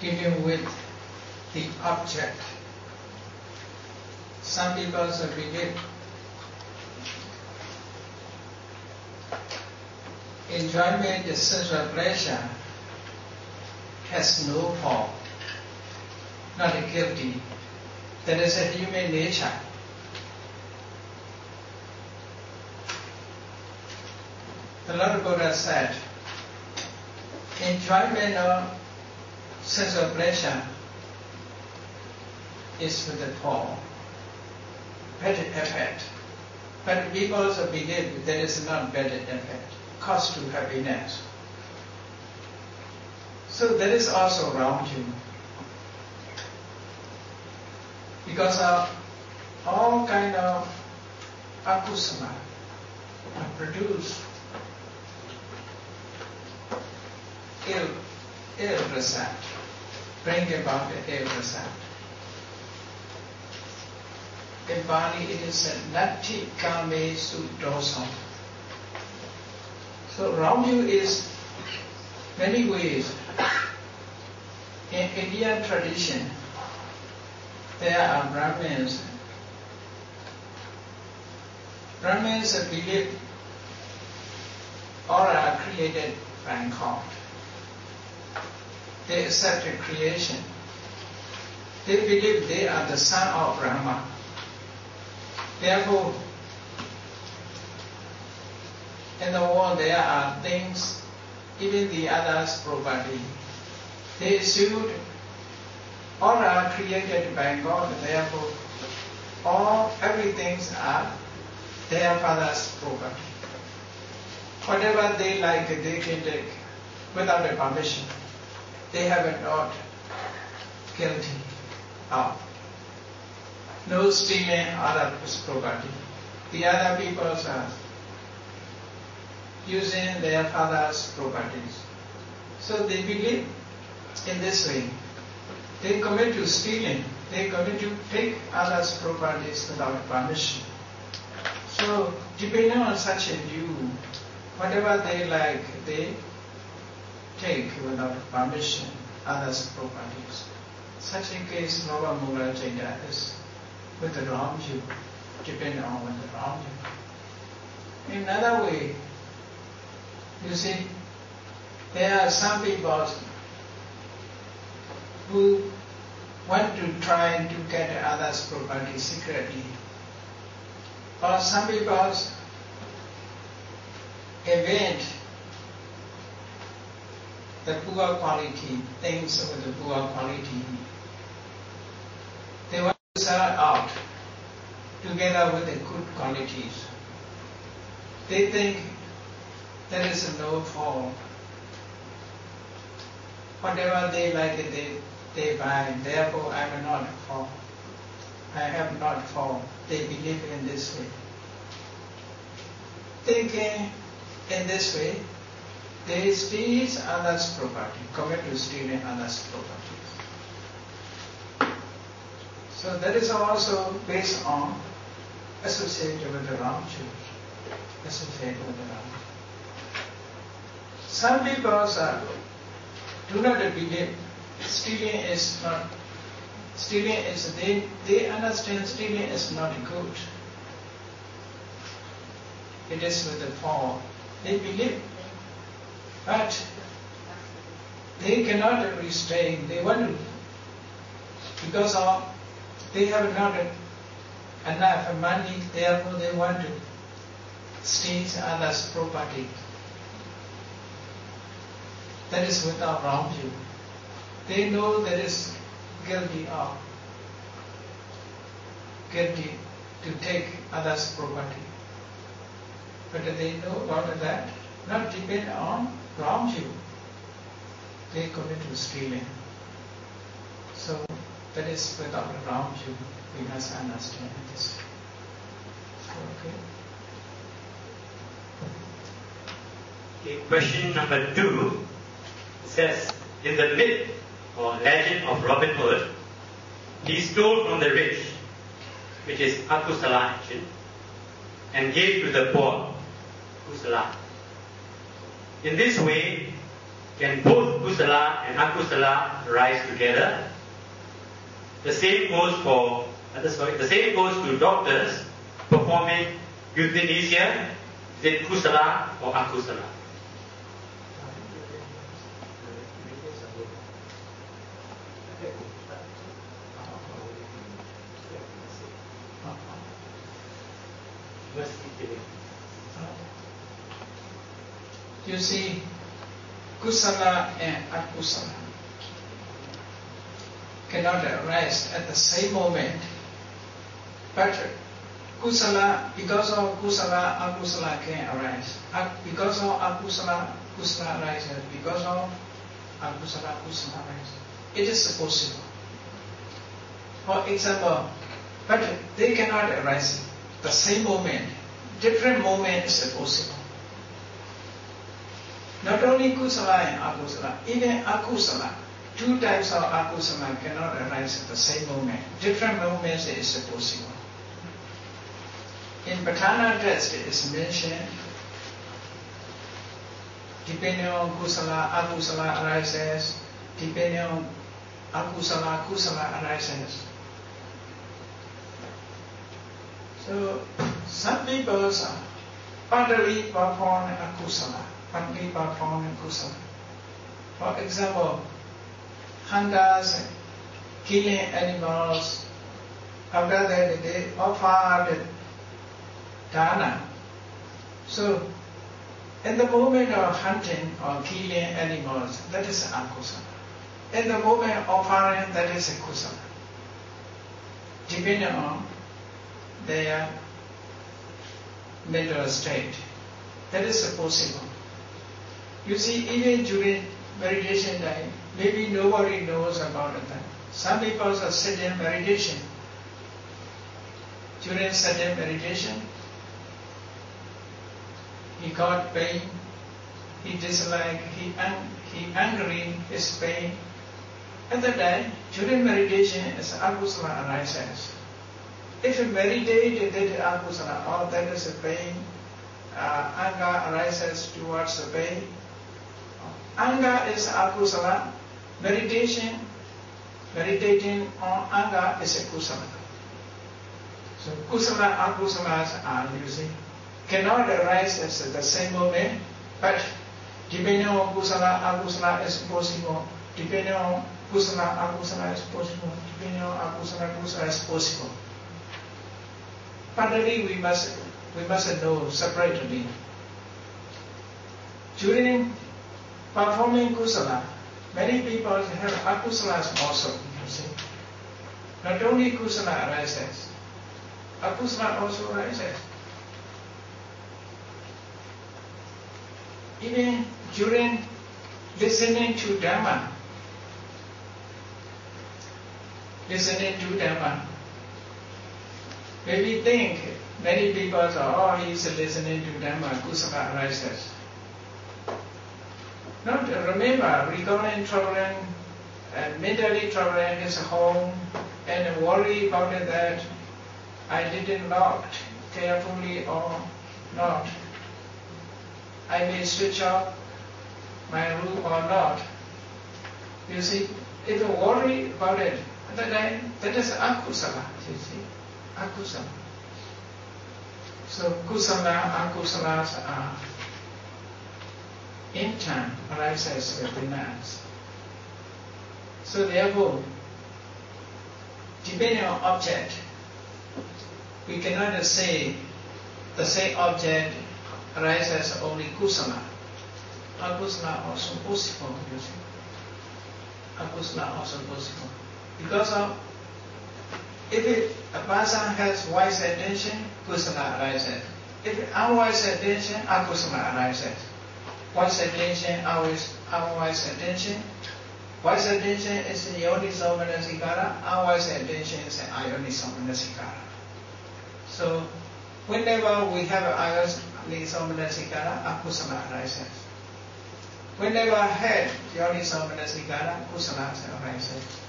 Dealing with the object. Some people believe enjoyment, the sensual pleasure, has no fault, not guilty. That is a human nature. The Lord Buddha said, enjoyment of sensual pleasure is with the fall, bad effect. But people also believe that is not bad effect, cause to happiness. So that is also wrong too. Because of all kind of akusala produce ill result, bring about the ill result. In Bali it is said, Natti Kame Su Dosam. So wrong view is many ways. In Indian tradition, there are Brahmins. Brahmins believe all are created by God. They accept creation. They believe they are the son of Brahma. Therefore, in the world there are things, even the others' property. They assume all are created by God, therefore everything are their father's property. Whatever they like, they can take without a permission. They have not guilty of no stealing others' property. The other people are using their father's properties. So they believe in this way. They commit to stealing. They commit to take others' properties without permission. So depending on such a view, whatever they like, they take without permission others' properties. Such a case, Nova Mula Jada is with the wrong view, depending on with the wrong view. In another way, you see, there are some people who want to try to get others' property secretly. Or some people invent the poor quality, things with the poor quality. They want to sell out together with the good qualities. They think there is no fault. Whatever they like, they buy. Therefore, I will not fall. I have not fall. They believe in this way. Thinking in this way, they steal others' property, commit to stealing others' property. So that is also based on associated with the wrong Jews. Associated with the wrong. Some people do not believe stealing is not. Stealing is they understand stealing is not good. It is with the fall. They believe, but they cannot restrain. They want to, because of they have not enough money. Therefore, they want to steal others' property. That is without wrong view. They know that is guilty to take others' property. But they know about that, not depend on wrong view. They commit to stealing. So that is without a wrong view. We must understand this. Okay, question number 2 says, in the myth or legend of Robin Hood, he stole from the rich, which is akusala action, and gave to the poor, kusala. In this way, can both kusala and akusala rise together? The same goes to doctors performing euthanasia. Is it kusala or akusala? You see, kusala and akusala cannot arise at the same moment. But kusala, because of kusala, akusala can arise. Because of akusala, kusala arises. Because of akusala, kusala arises. It is possible. For example, but they cannot arise the same moment. Different moment is possible. Not only kusala and akusala, even akusala. Two types of akusala cannot arise at the same moment. Different moments is possible. In Patana text it is mentioned, depending on kusala, akusala arises, depending on akusala, kusala arises. So some people partly perform akusala, partly perform kusala. For example, hunters killing animals, after that they offer the dana. So in the moment of hunting or killing animals, that is akusala. In the moment of offering, that is a kusala. Depending on their mental state. That is possible. You see, even during meditation time, maybe nobody knows about that. Some people are sitting meditation. During sitting meditation, he got pain, he disliked, he angry, his pain. At that time, during meditation, as akusala arises. If you meditate, that akusala, or that is a pain, anger arises towards the pain. Anger is akusala. Meditating on anger is a kusala. So kusala, akusalas are using cannot arise at the same moment, but depending on kusala, akusala is possible. Depending on kusala, akusala is possible. Depending on akusala, kusala is possible. Finally, we must know separately. During performing kusala, many people have akusalas also. You see, not only kusala arises, akusala also arises. Even during listening to Dhamma, maybe think many people say, oh, he is listening to Dhamma, kusala arises. Not remember, recalling traveling and mentally traveling his home and worry about it that I didn't lock carefully or not. I may switch off my room or not. You see, if you worry about it, that is akusala. You see, akusala. So kusala, akusalas are in time arises within us. So therefore, depending on object, we cannot say the same object arises only kusala. Akusala also possible, you see. Akusala also possible. Because of, if a person has wise attention, kusala arises. If unwise attention, akusala arises. Wise attention, unwise attention. Wise attention is yoniso manasikara, unwise attention is ayoniso manasikara. So, whenever we have ayoniso manasikara, akusala arises. Whenever had yoniso manasikara, kusala arises.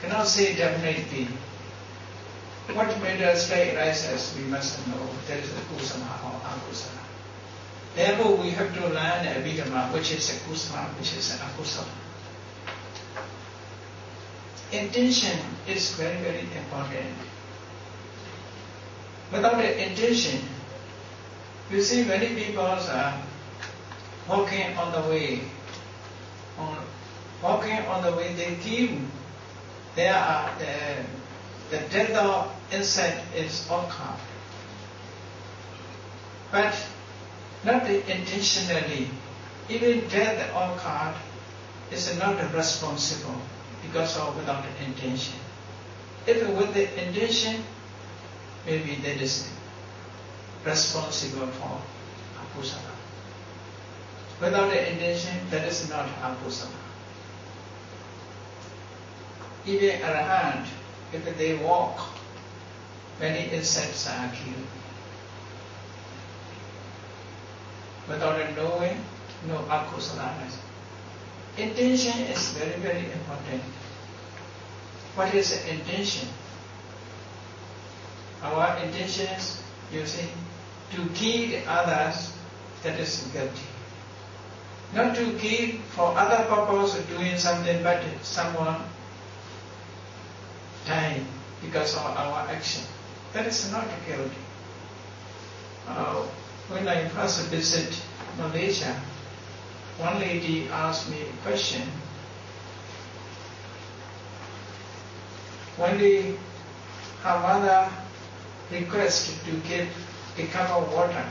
Cannot say definitely. What mental state arises, we must know that is a kusala or akusala. Therefore, we have to learn Abhidhamma, which is a kusala, which is an akusala. Intention is very, very important. Without the intention, you see many people are walking on the way. Walking on the way, they keep, the death of insect is occurred. But not intentionally. Even death occurred is not responsible because of without intention. If with the intention, maybe that is responsible for akusala. Without the intention, that is not akusala. Even arahant, if they walk, many insects are killed. Without knowing, no akusala. Intention is very, very important. What is the intention? Our intentions, you see, to kill others, that is guilty. Not to kill for other purpose of doing something, but someone dying because of our action. That is not guilty. When I first visit Malaysia, one lady asked me a question. One day, her mother requested to give a cup of water.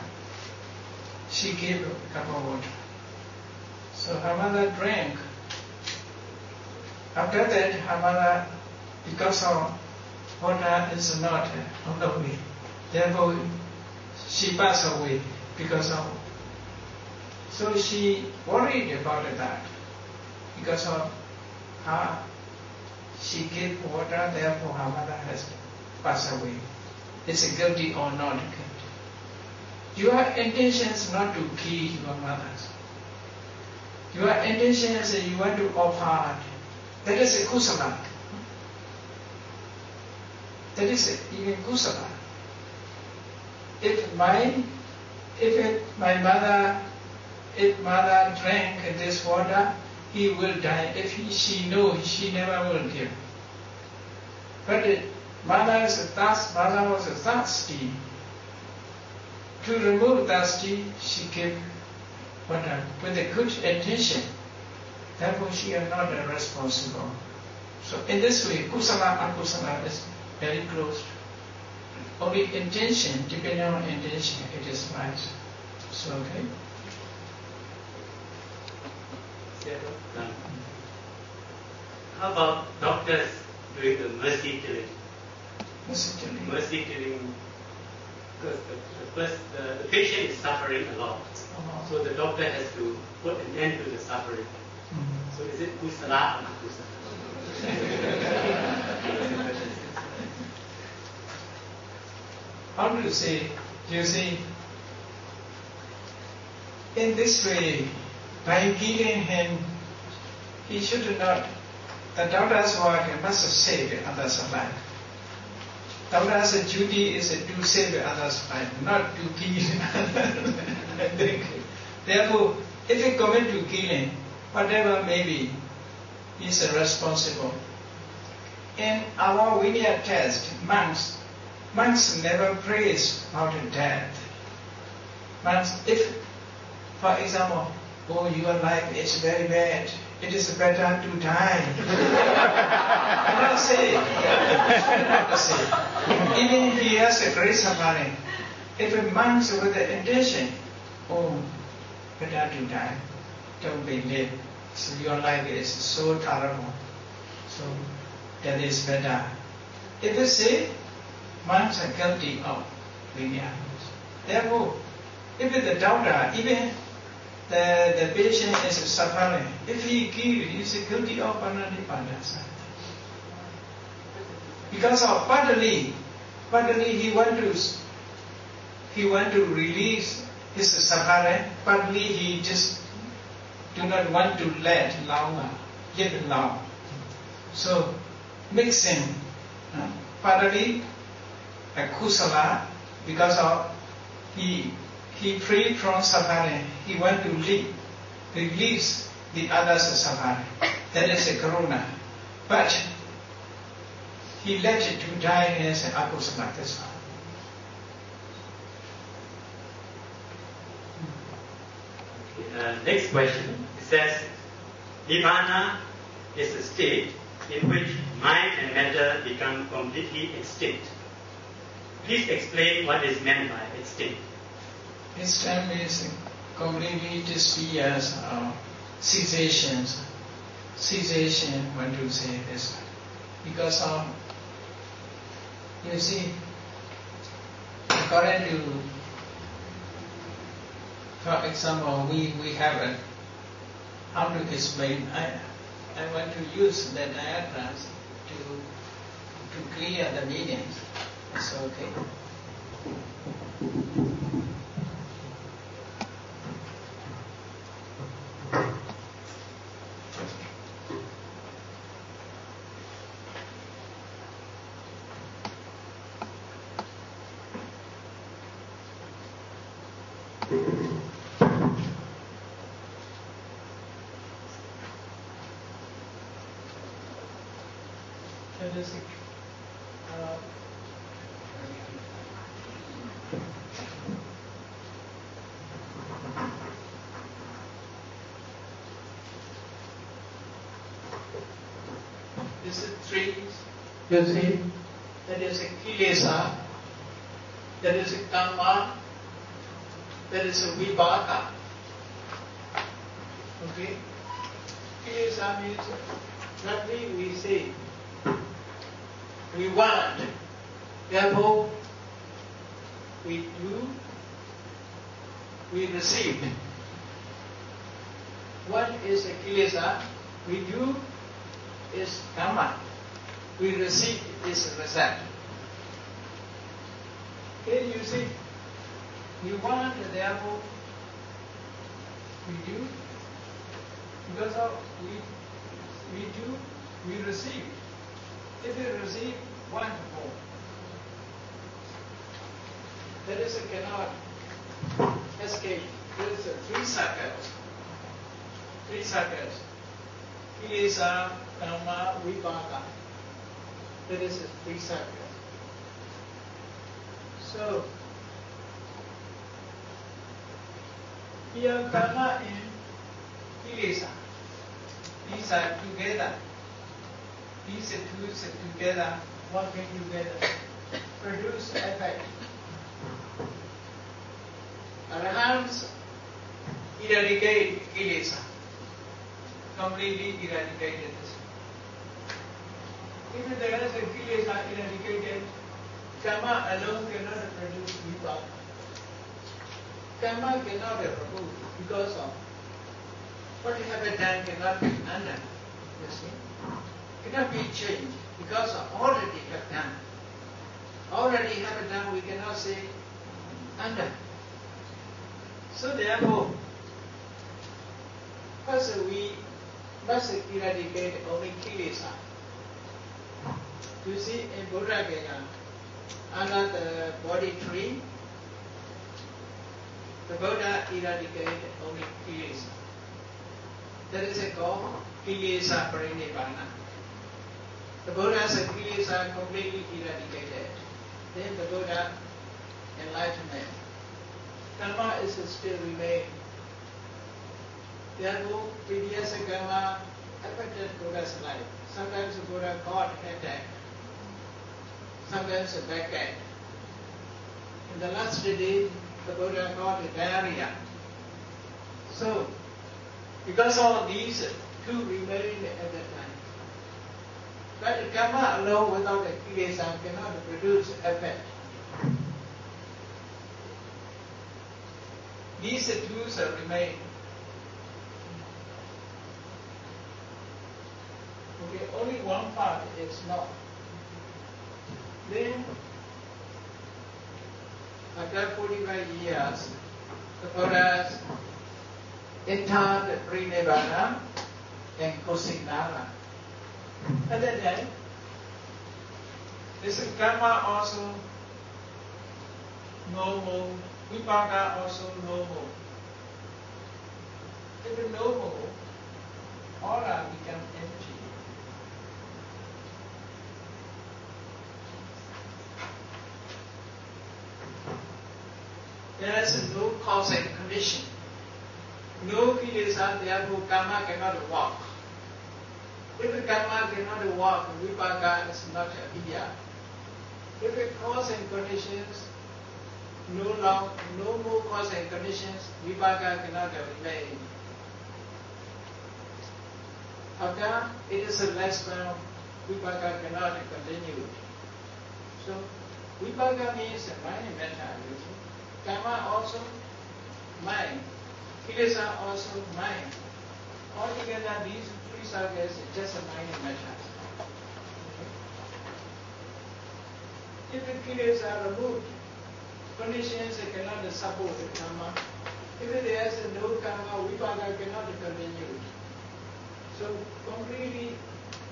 She gave a cup of water. So her mother drank. After that, her mother, because of water is not on the way, therefore she passed away because of. So she worried about that because of her. She gave water, therefore her mother has passed away. Is it guilty or not guilty? Your intention is not to kill your mothers. Your intention is you want to offer. That is a kusala. That is even kusala. If mother drank this water, he will die. If she knows, she never will give. But mother was thirsty. To remove thirsty, she gave water with a good intention. Therefore, she is not responsible. So in this way, kusala and akusala is very close. Only intention, depending on intention, it is right. So okay. How about doctors doing the mercy killing? Mercy killing. Mercy killing, because the patient is suffering a lot. So the doctor has to put an end to the suffering. So is it kusala or akusala? How to say? You see, in this way, by killing him, he should not. The doctor's work must save others' life. Doctor's duty is to save others' life, not to kill others. Therefore, if he commit to killing, whatever may be, he is responsible. In our Vinaya test, monks never praise about death. Monks, if, for example, oh, your life is very bad, it is better to die. I don't say. I don't say. Even if he has a great suffering, if a monk with the intention, oh, better to die, don't be live. So your life is so terrible. So that is better. If you say, monks are guilty of Vinaya. Therefore, if the doctor, even the patient is suffering, if he kills, he is guilty of Panadipadasa. Because of partly he want to release his suffering, partly he just do not want to live long. So mixing, partly a kusala, because of he freed from suffering, he want to release the others' suffering. That is a karuna. But he let it to die as an akusala. That's all. Next question. It says, Nirvana is a state in which mind and matter become completely extinct. Please explain what is meant by extinct. Extinct means completely disappears, cessation. Cessation, when you say this, because you see, according to, for example, we have a, how to explain, I want to use the diagrams to clear the meanings. It's okay. This is three. You see, that is a kilesa, that is a karma, that is a vipaka. Okay? Kilesa means nothing we say. We want, therefore we do, we receive. What is a kilesa? We do is karma. We receive is result. Okay, you see, we want, therefore we do. Because of we do, we receive. If you receive, wonderful. That is cannot escape. There is three circles. Three circles. Kilesa, karma, vipaka. That is three circles. So here karma and kilesa. These are together. These two together, working together, produce effect. Arahants eradicate kilesa. Completely eradicated this. If there is a kilesa eradicated, karma alone cannot produce vipaka. Karma cannot be removed because of what you have done cannot be undone. You see? Cannot be changed because already have done. Already have done, we cannot say undone. So therefore, first we must eradicate only kilesa. You see in Buddha Gaya, under the body tree, the Buddha eradicated only kilesa. That is called kilesa parinibbana. The Buddha's kilesa completely eradicated. Then the Buddha enlightenment. Karma is still remain. Therefore, previous karma affected Buddha's life. Sometimes the Buddha got attack. Sometimes a backache. In the last day, the Buddha got diarrhea. So, because of these two remained at that time. But karma alone without a kilesa cannot produce effect. These two remain. Okay, only one part is not. Then, after 45 years, the Buddha entered Prinivana and Kosignara. At that time, this karma also no more, vipaka also no more. If no more, aura become empty. There is no cause and condition. No kilesa, therefore karma cannot work. If the karma cannot work, vipaka is not appear. If the cause and conditions no more cause and conditions, vipaka cannot remain. After it is a less now, vipaka cannot continue. So Vipaka means mind and matter. Karma also mind. Kilesa also mind. Altogether, these three circles are just a mind and matter. If the kilesa are removed, conditions cannot support the karma. If there is no karma, vipaka cannot continue. So completely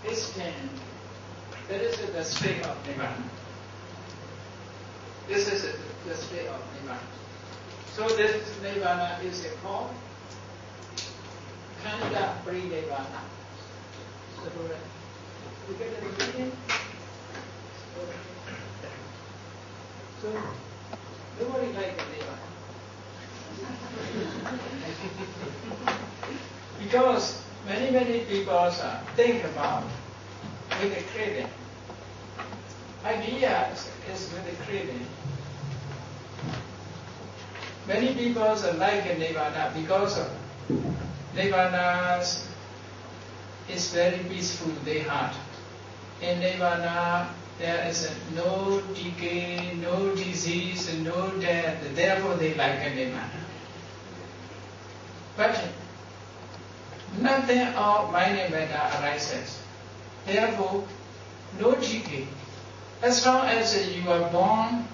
distant. That is the state of nirvana. This is the state of nirvana. So this nirvana is called Khanda Pari-nirvana. So you get the meaning? So nobody likes the nirvana. Because many people think about with the craving. Idea is with the craving. Many people like nirvana because of nirvana is very peaceful, their heart. In nirvana there is no decay, no disease, no death. Therefore they like nirvana. But nothing of mind and matter arises. Therefore, no decay. As long as you are born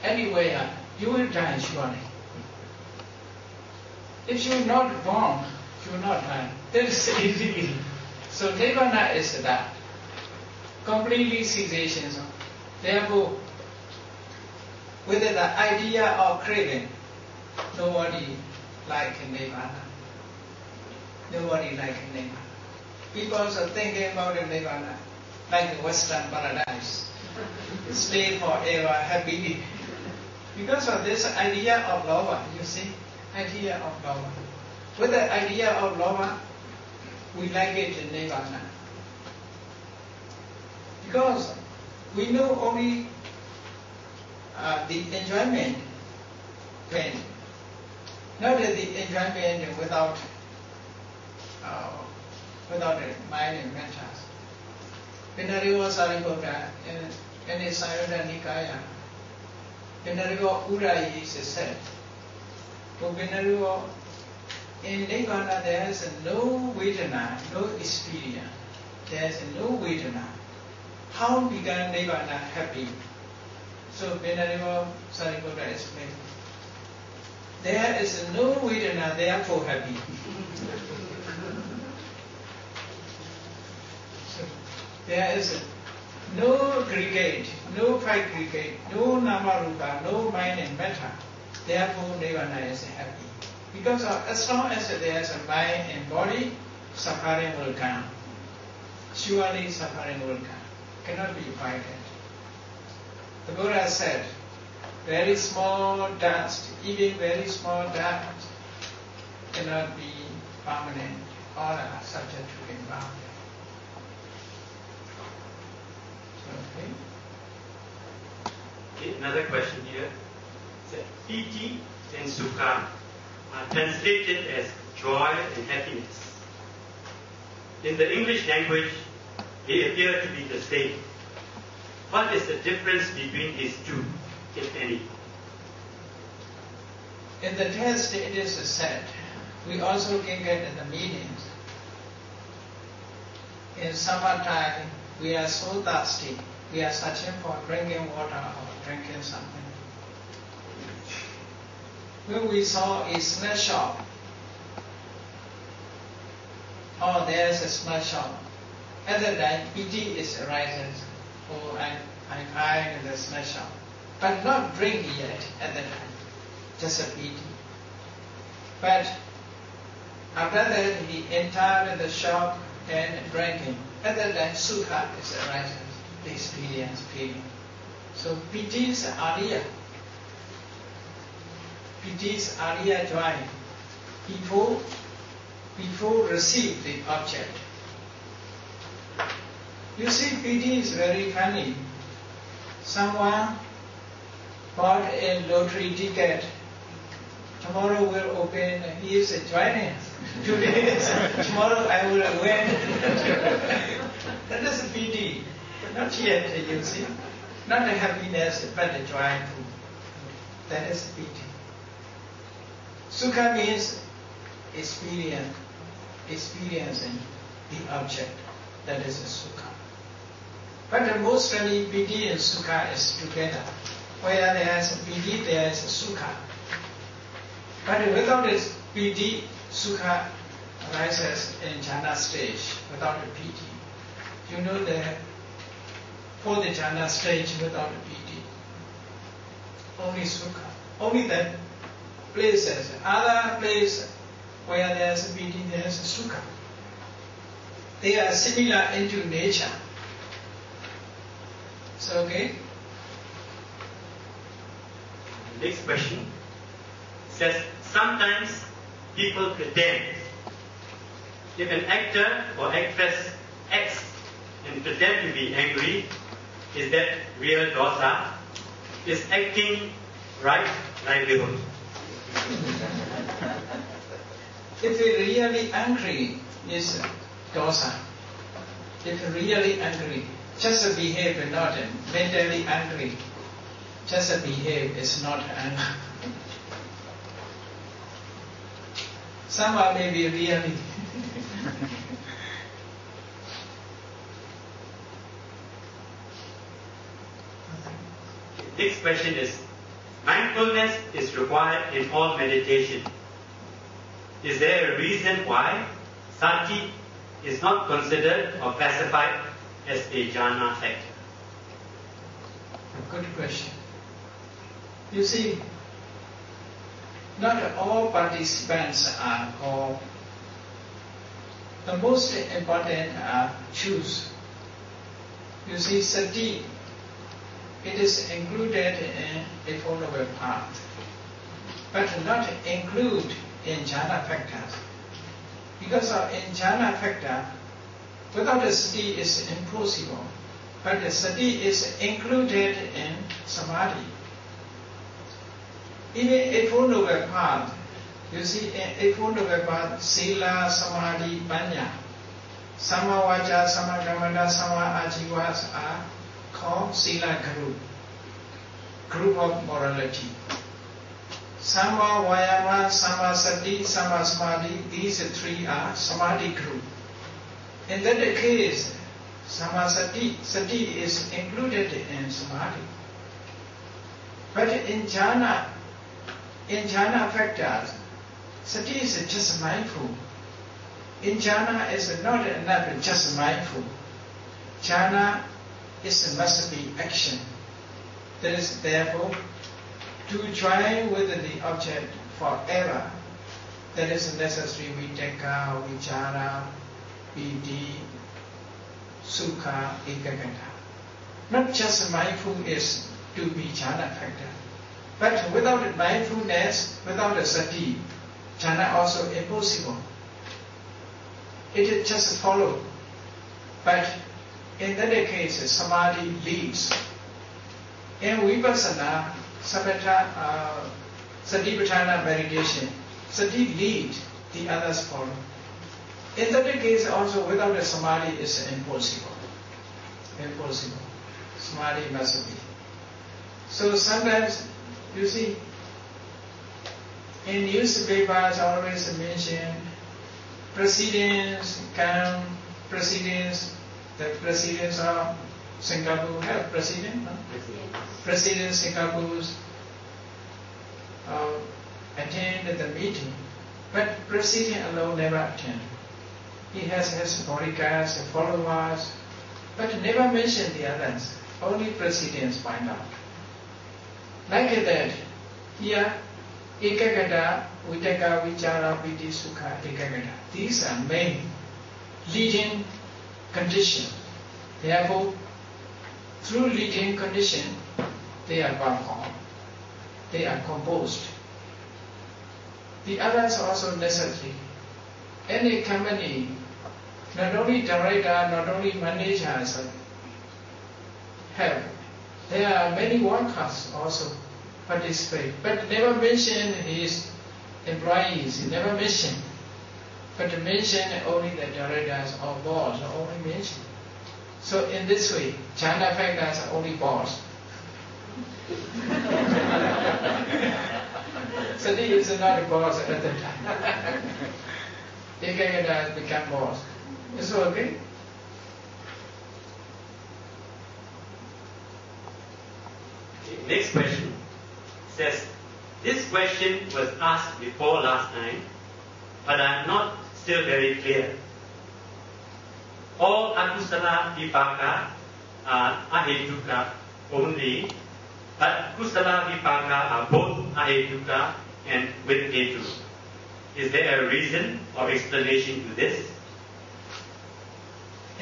anywhere, you will die surely. If you are not born, you will not die. That is easy. So nirvana is that. Completely cessation. Therefore, with the idea of craving, nobody like nirvana. Nobody like nirvana. People are thinking about nirvana like the Western paradise. Stay forever happy. Because of this idea of love, you see, idea of love. With the idea of love, we like it in nirvana. Because we know only the enjoyment pain, not the enjoyment without mind and matter. Pinariva Saripura in his Sayona Nikaya, Pinariva Urayi is said, for Pinariva in Nirvana there is no Vedana, no experience, there is no Vedana. How began Nirvana happy? So Pinariva Saripura explained, there is no Vedana, therefore happy. There is no aggregate, no aggregate, no namarupa, no mind and matter. Therefore, nirvana is happy. Because as long as there is a mind and body, suffering will come. Surely suffering will come. Cannot be avoided. The Buddha said, very small dust, even very small dust, cannot be permanent. All are subject to environment. Okay, another question here. Piti and Sukha are translated as joy and happiness. In the English language, they appear to be the same. What is the difference between these two, if any? In the text it is said, we also can get the meanings. In summertime, we are so thirsty, we are searching for drinking water or drinking something. When we saw a snack shop, oh, there is a snack shop. At that time, piti is arises. Oh, I'm buying the snack shop. But not drink yet at that time, just a piti. But after that, he entered the shop and drinking. At that time, sukha is arises, the experience, feeling. So piti is ariya. Piti is ariya joy. Before receive the object. You see, piti is very funny. Someone bought a lottery ticket. Tomorrow will open, he is joining. Today, tomorrow I will win. That is piti. Not yet, you see. Not the happiness, but the joyful. That is piti. Sukha means experiencing the object. That is a sukha. But mostly piti and sukha is together. Where there is piti, there is sukha. But without this piti, sukha arises in jhana stage without a piti. You know that for the jhana stage without a piti, only sukha. Only that places, other places where there is a piti, there is a sukha. They are similar into nature. So, okay? Next question says, sometimes people pretend. If an actor or actress acts and pretend to be angry, is that real dosa? Is acting right livelihood? If you're really angry, is dosa. If you're really angry, just behave, not mentally angry. Just behave is not anger. Some are maybe really. Next question is, mindfulness is required in all meditation. Is there a reason why sati is not considered or classified as a jhana factor? Good question. You see, not all participants are called. The most important are choose. You see, sati, it is included in a Four Noble Path, but not included in jhana factors. Because in jhana factor, without the sati is impossible. But the sati is included in samadhi. Even a Four Noble Path, you see, a Four Noble Path, sila, samadhi, panya, samavaja, samagamana, sama ajivas are called sila group of morality. Sama vayama, sama sati, sama samadhi, these three are samadhi group. In that case, sama sati is included in samadhi. But in jhana factors, sati is just mindful. In jhana is not enough just mindful. Jhana must be action. That is therefore to join with the object forever. That is necessary vitaka, vichara, piti, sukha, ekagata. Not just mindful is to be jhana factor. But without mindfulness, without the sati, jhana also impossible. It just follow. But in that case, samadhi leads. In vipassana, satipatthana meditation, sati lead, the others follow. In that case also without a samadhi is impossible. Impossible. Samadhi must be. So sometimes, you see, in newspapers always mention proceedings, the presidents of Singapore have president, no? President Singapore's attend the meeting, but president alone never attend. He has his bodyguards and followers, but never mention the others. Only presidents find out. Like that, here, ekagata, vitaka, vichara, piti, sukha, ekagata. These are main leading condition. Therefore, through leading condition, they are performed. They are composed. The others are also necessary. Any company, not only director, not only managers have. There are many workers also participate, but never mention his employees. He never mention, but mention only the directors or boss, only mention. So in this way, jhana factors are only boss, Sati is not a boss at the time. Ekagata become boss. Is it okay? Next question says, this question was asked before last time, but I'm not still very clear. All akusala vipaka are ahetuka only, but kusala vipaka are both ahetuka and with hetu. Is there a reason or explanation to this?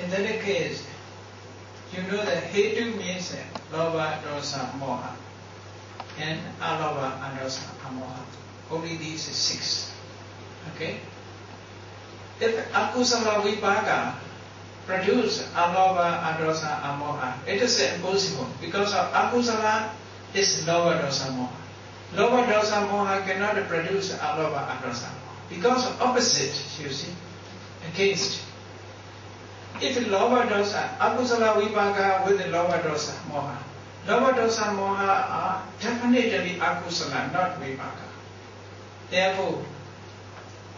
In that case, you know that hetu means lobha, dosa, moha, and alobha, adosa, amoha. Only these 6. Okay? If akusala vipaka produce alobha, adosa, amoha, it is impossible because of akusala is lobha, dosa, moha. Lobha, dosa, moha cannot produce alobha, adosa, moha because of opposite, you see, against. If lobha, dosa, akusala vipaka with the lobha, dosa, moha, lobha, dosa, moha are definitely akusala, not vipaka. Therefore,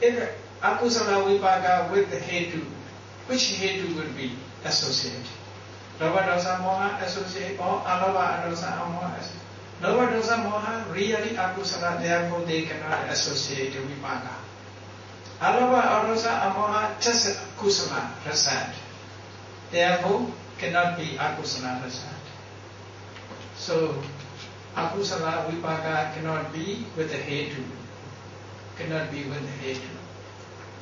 if akusala vipaka with the hetu, which hetu will be associated? Lobha, dosa, moha associate or alobha, adosa, amoha associate? Lobha, dosa, moha really akusala, therefore they cannot associate vipaka. Alobha, adosa, amoha just kusala, rasad. Therefore cannot be akusala, rasad. So akusala vipaka cannot be with the hetu. Cannot be with the hetu.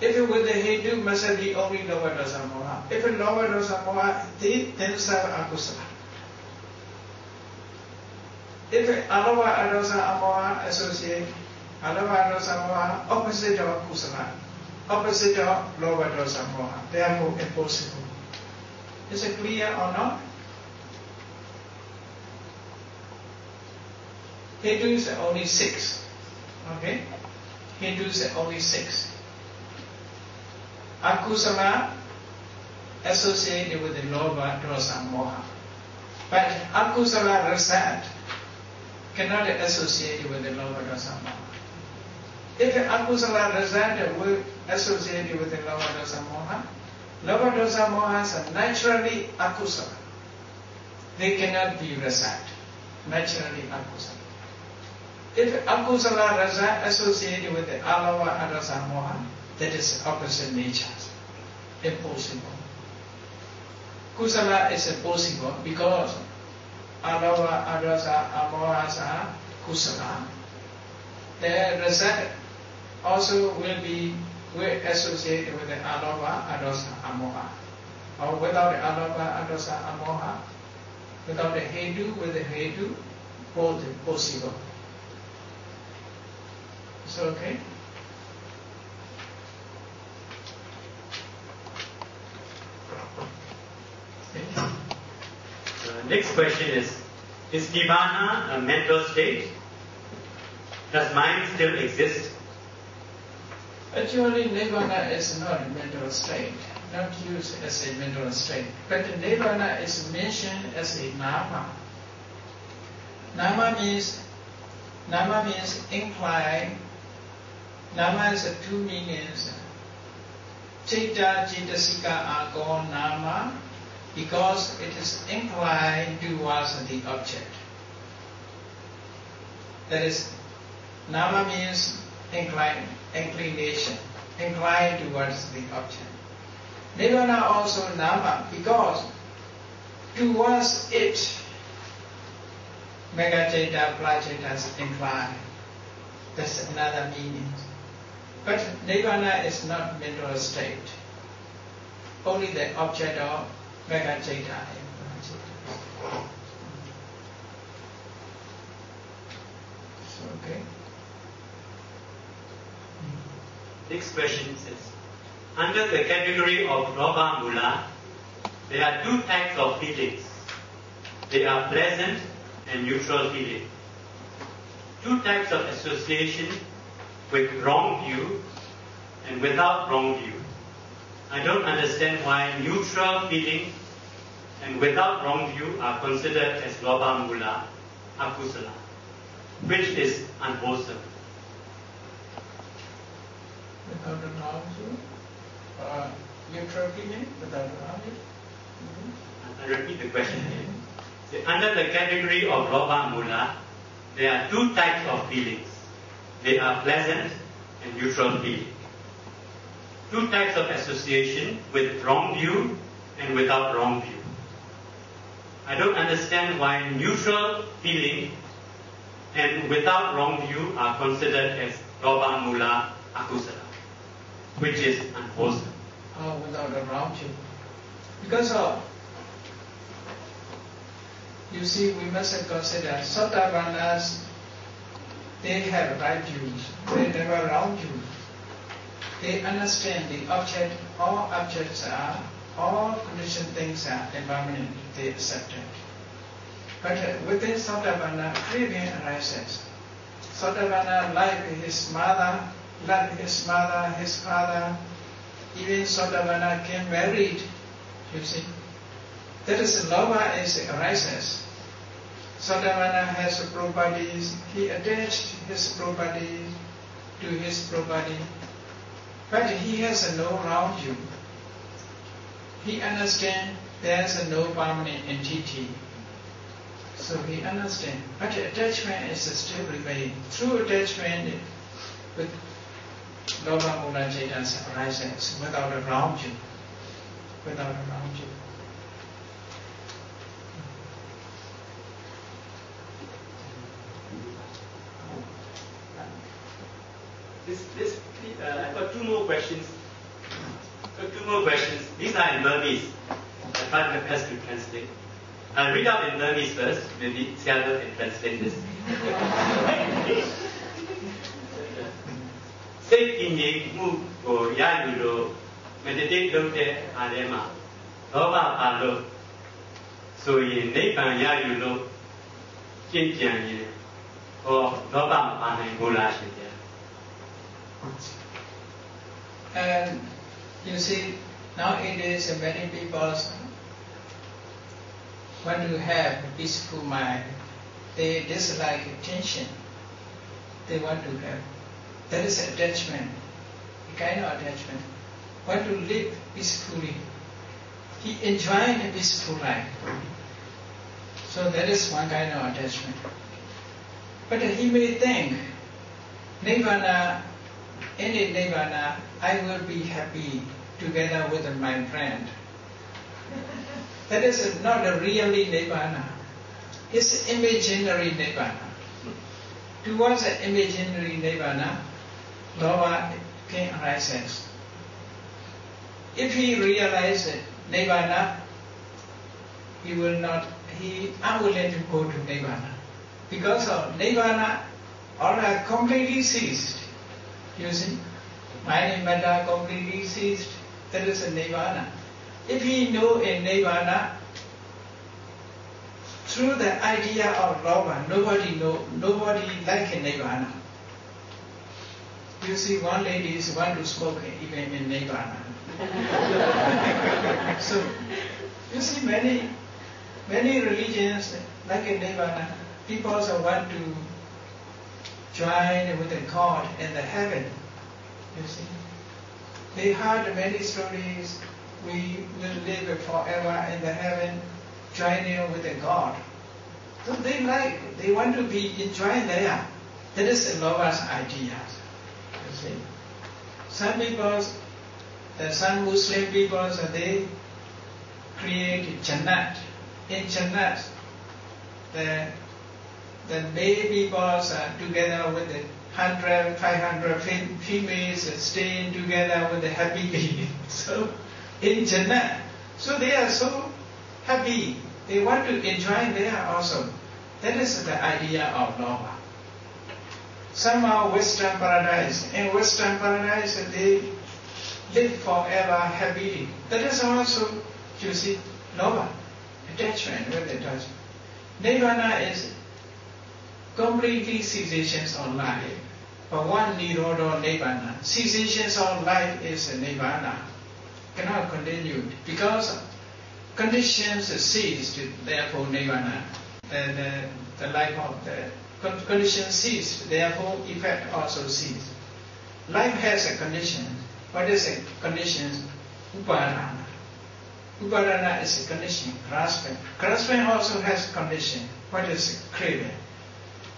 If it with the hetu, must be only lobha, dosa, moha. If it lobha, dosa, moha, they themselves akusala. If alobha, adosa, amoha associate, alobha, adosa, moha opposite of kusala, opposite of lobha, dosa, moha, therefore impossible. Is it clear or not? Hetu is only 6. Okay? Hetu is only 6. Akusala associated with the lobha, dosa, moha. But akusala rasad cannot associate with the lobha, dosa, moha. If akusala rasad will associate with the lobha, dosa, moha, lobha, dosa, mohas are naturally akusala. They cannot be rasad. Naturally akusala. If akusala rasad associated with the alobha, adosa, moha, that is opposite natures. Impossible. Kusala is impossible because alobha, adosa, amohas are kusala. The rasad also will associate with the alobha, adosa, amoha. Or without the alobha, adosa, amoha, without the hetu, with the hetu, both possible. Is it okay? Next question is Nirvana a mental state? Does mind still exist? Actually, Nirvana is not a mental state, not used as a mental state. But Nirvana is mentioned as a nama. Nama means inclined. Nama has 2 meanings. Chitta, Chittasika are called nama because it is inclined towards the object. That is, nama means inclination, inclined towards the object. Nirvana also nama because towards it, Megaceta, Placeta is inclined. That's another meaning. But Nirvana is not mental state. Only the object of Megaceta and Placeta. So, okay. Next question says, under the category of Lobha Mula, there are 2 types of feelings. They are pleasant and neutral feeling. 2 types of association with wrong view and without wrong view. I don't understand why neutral feeling and without wrong view are considered as Lobha Mula akusala, which is unwholesome. Without a knowledge, neutral feeling, without a knowledge. I'll repeat the question again. So under the category of Lobha Mula, there are two types of feelings. They are pleasant and neutral feeling. Two types of association with wrong view and without wrong view. I don't understand why neutral feeling and without wrong view are considered as Lobha Mula Akusala, which is unwholesome. Oh, without a wrong view. Because of, you see, we must consider Sotapannas, they have right views, they never wrong views. They understand the object, all objects are, all conditioned things are impermanent, they accept it. But within Sotapanna, craving arises. Sotapanna like his mother, his father, even Sotapanna came married, you see. That is Lobha arises. Sotapanna has properties, he attached his properties to his property, but he has no round view. He understands there is no permanent entity. So he understands. But attachment is still remain. Through attachment with Lobha Mula Cetas arises without a round view. Without a round view. I've got two more questions. These are in Burmese. I tried my best to translate. I'll read out in Burmese first. Maybe Seattle can translate this. Say kinye mu ko yayu meditate lo de alema. Lobha palo. So yin nipan yayu lo jin jian yin. Or Lobha ma nai mula shin. And you see, nowadays many people want to have a peaceful mind. They dislike tension. They want to have. That is attachment, a kind of attachment. Want to live peacefully. He enjoying a peaceful life. So that is one kind of attachment. But he may think, Nirvana, in the Nirvana, I will be happy together with my friend. That is not a really Nirvana. It's imaginary Nirvana. Towards the imaginary Nirvana, Lobha can arises. If he realizes Nirvana, he unwilling to go to Nirvana. Because of Nirvana, all are completely ceased. You see, mind and matter completely ceased. That is a Nirvana. If he know in Nirvana, through the idea of Lobha, nobody like in Nirvana. You see, one lady want to smoke even in Nirvana. So, you see, many religions like in Nirvana, people also want to join with the God in the heaven. You see, they heard many stories. We will live forever in the heaven, joining with the God. So they want to be enjoying there. That is the Lobha's idea. You see, some Muslim people, they create Jannat. In Jannat, the male people are together with the 100, 500 females staying together with the happy baby. So in Jannah, so they are so happy. They want to enjoy there also. That is the idea of Lobha. Somehow Western paradise. In Western paradise, they live forever happily. That is also, you see, Lobha, attachment with attachment. Nirvana is completely cessations of life. But one Nirodha Nirvana. Cessations of life is Nirvana. Cannot continue because conditions ceased, therefore Nirvana. the life of the condition ceased, therefore effect also ceased. Life has a condition. What is a condition? Upadana. Upadana is a condition, grasping. Grasping also has a condition. What is craving?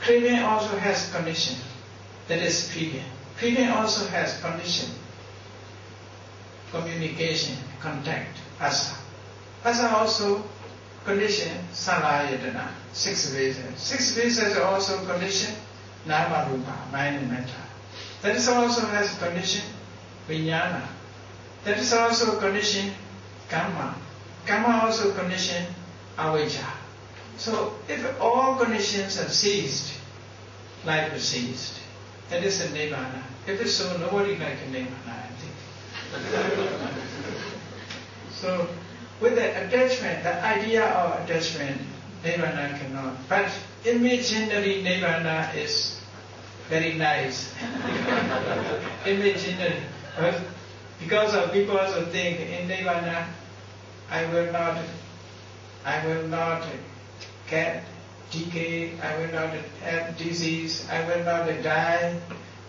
Craving also has a condition. That is feeding. Feeding also has condition. Communication, contact, asa. Asa also condition, salayadana, 6 visas. 6 visas also condition, nama rupa, mind and matter. That is also has a condition, vijnana. That is also a condition, karma. Karma also condition, avijja. So if all conditions are ceased, life is ceased. That is a nirvana. If it's so, nobody like a nirvana, I think. So with the attachment, the idea of attachment, nirvana cannot. But imaginary nirvana is very nice. Imaginary. But because of people also think in nirvana, I will not get decay, I will not have disease, I will not die,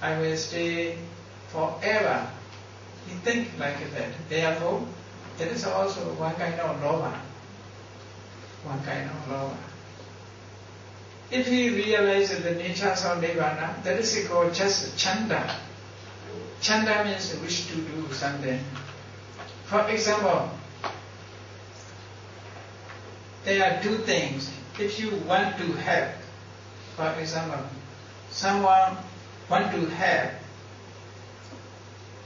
I will stay forever. You think like that. Therefore, that is also one kind of lobha. One kind of lobha. If we realize the natures of nirvana, that is called just chanda. Chanda means wish to do something. For example, there are two things. If you want to have, for example, someone want to have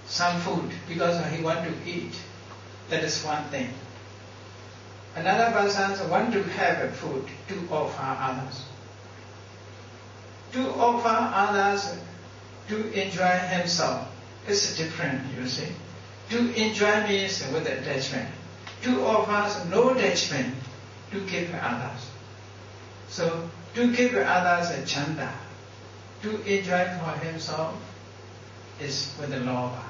some food because he want to eat, that is one thing. Another person want to have a food to offer others. To offer others to enjoy himself is different, you see. To enjoy means with attachment. To offer no attachment to give others. So to give others a chanda, to enjoy for himself is with the lobha.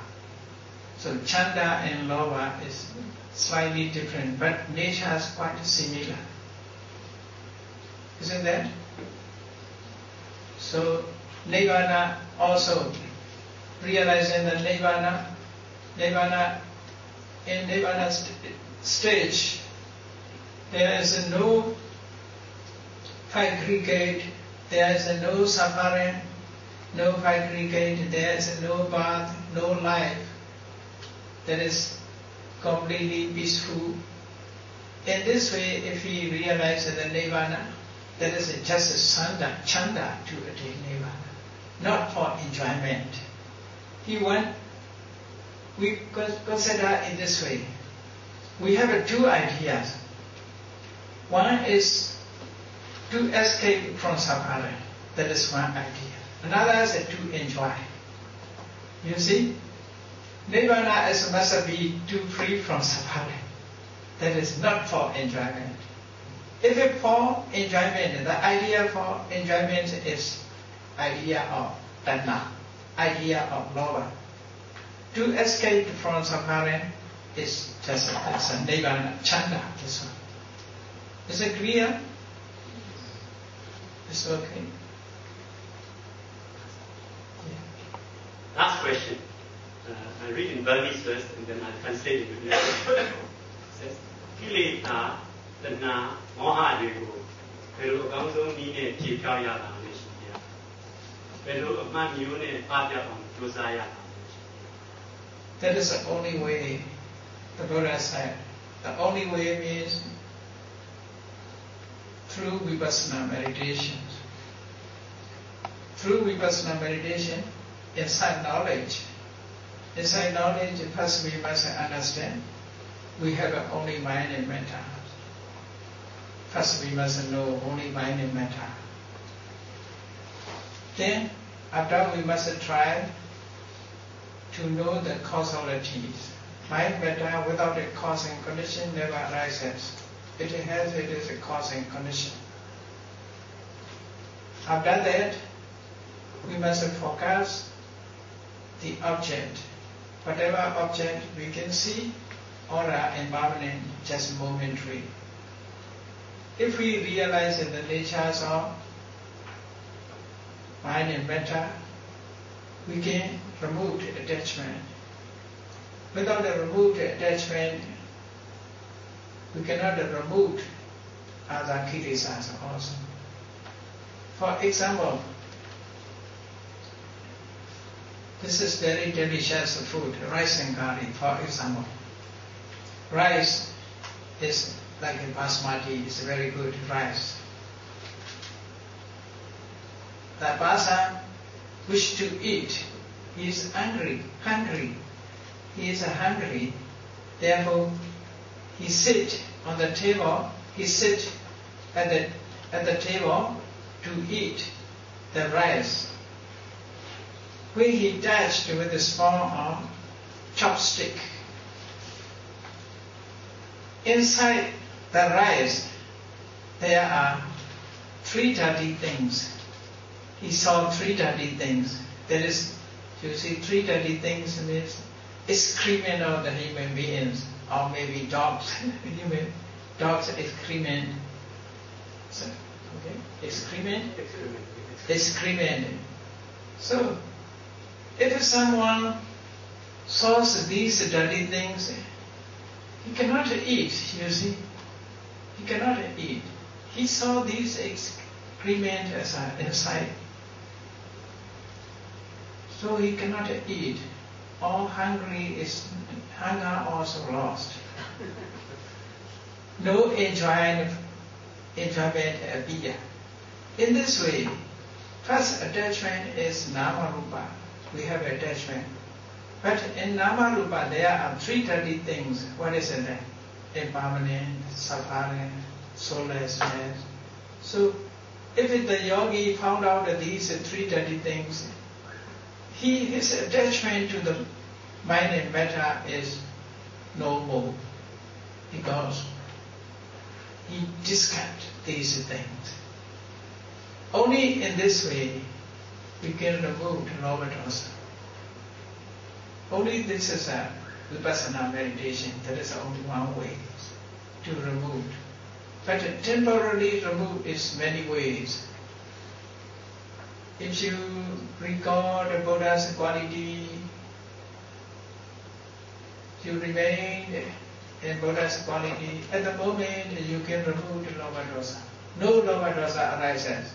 So chanda and lobha is slightly different, but nature is quite similar. Isn't that? So nirvana also, realizing the nirvana in nirvana stage, there is no aggregate, there is no suffering, no aggregate, there is no birth, no life. That is completely peaceful. In this way, if we realize the nirvana, that is just a chanda to attain nirvana, not for enjoyment. We consider in this way. We have two ideas. One is to escape from suffering. That is one idea. Another is to enjoy. You see? Nirvana must be to free from suffering. That is not for enjoyment. If it's for enjoyment, the idea for enjoyment is idea of tanha, idea of lobha. To escape from suffering is just a nirvana, chanda, this one. Is it clear? It's okay. Yeah. Last question. I read in Burmese first and then I translate it in English. It says, Kileta, Tana, Moha Dego, Pero Gamzo Mine, Tikaya, Pero Mamune, Padia on Josiah. That is the only way, the Buddha said. The only way means through vipassana meditation. Through vipassana meditation, inside knowledge. Inside knowledge, first we must understand we have only mind and matter. First we must know only mind and matter. Then, after we must try to know the causalities. Mind matter without a causing condition never arises. It is a causing condition. After that, we must focus the object. Whatever object we can see, aura and environment, just momentary. if we realize in the natures of mind and matter, we can remove the attachment. Without the removed attachment, we cannot remove other kilesas also. For example, this is very delicious food, rice and curry, for example. Rice is like a basmati, it's very good rice. The person wish to eat, he is hungry. He is hungry, therefore he sit on the table, he sit at the table to eat the rice. When he touched with a spoon or chopstick, inside the rice there are 3 dirty things. He saw 3 dirty things. There is, you see, 3 dirty things means excrement of the human beings, or maybe dogs. Dogs excrement. So, okay, excrement. So, if someone saws these dirty things, he cannot eat, you see. He cannot eat. He saw these excrement as inside. So he cannot eat. All hunger also lost. No enjoyment appear. In this way, first attachment is nama rupa. We have attachment. But in nama rupa there are 3 dirty things. What is it? Impermanent, suffering, soullessness. So if the yogi found out that these 3 dirty things, his attachment to the mind and matter is no more, because he discards these things. Only in this way we can remove the lower dosa. Only this is a vipassana meditation. That is only one way to remove. But temporarily remove is many ways. If you recall the Buddha's quality, you remain in Buddha's quality, at the moment you can remove the lower dosa. No lower dosa arises.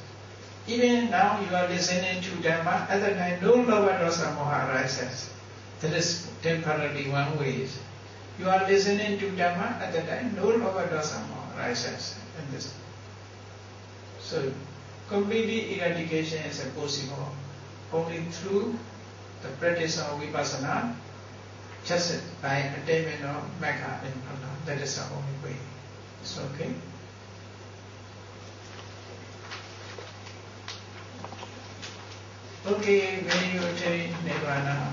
Even now you are listening to Dhamma, at the time no lower dosa moha arises. That is temporarily one way. You are listening to Dhamma, at the time no lower dosa moha arises. So completely eradication is possible only through the practice of vipassana, just by attainment of Magga and Phala. That is the only way. It's okay. Okay, may you attain Nirvana.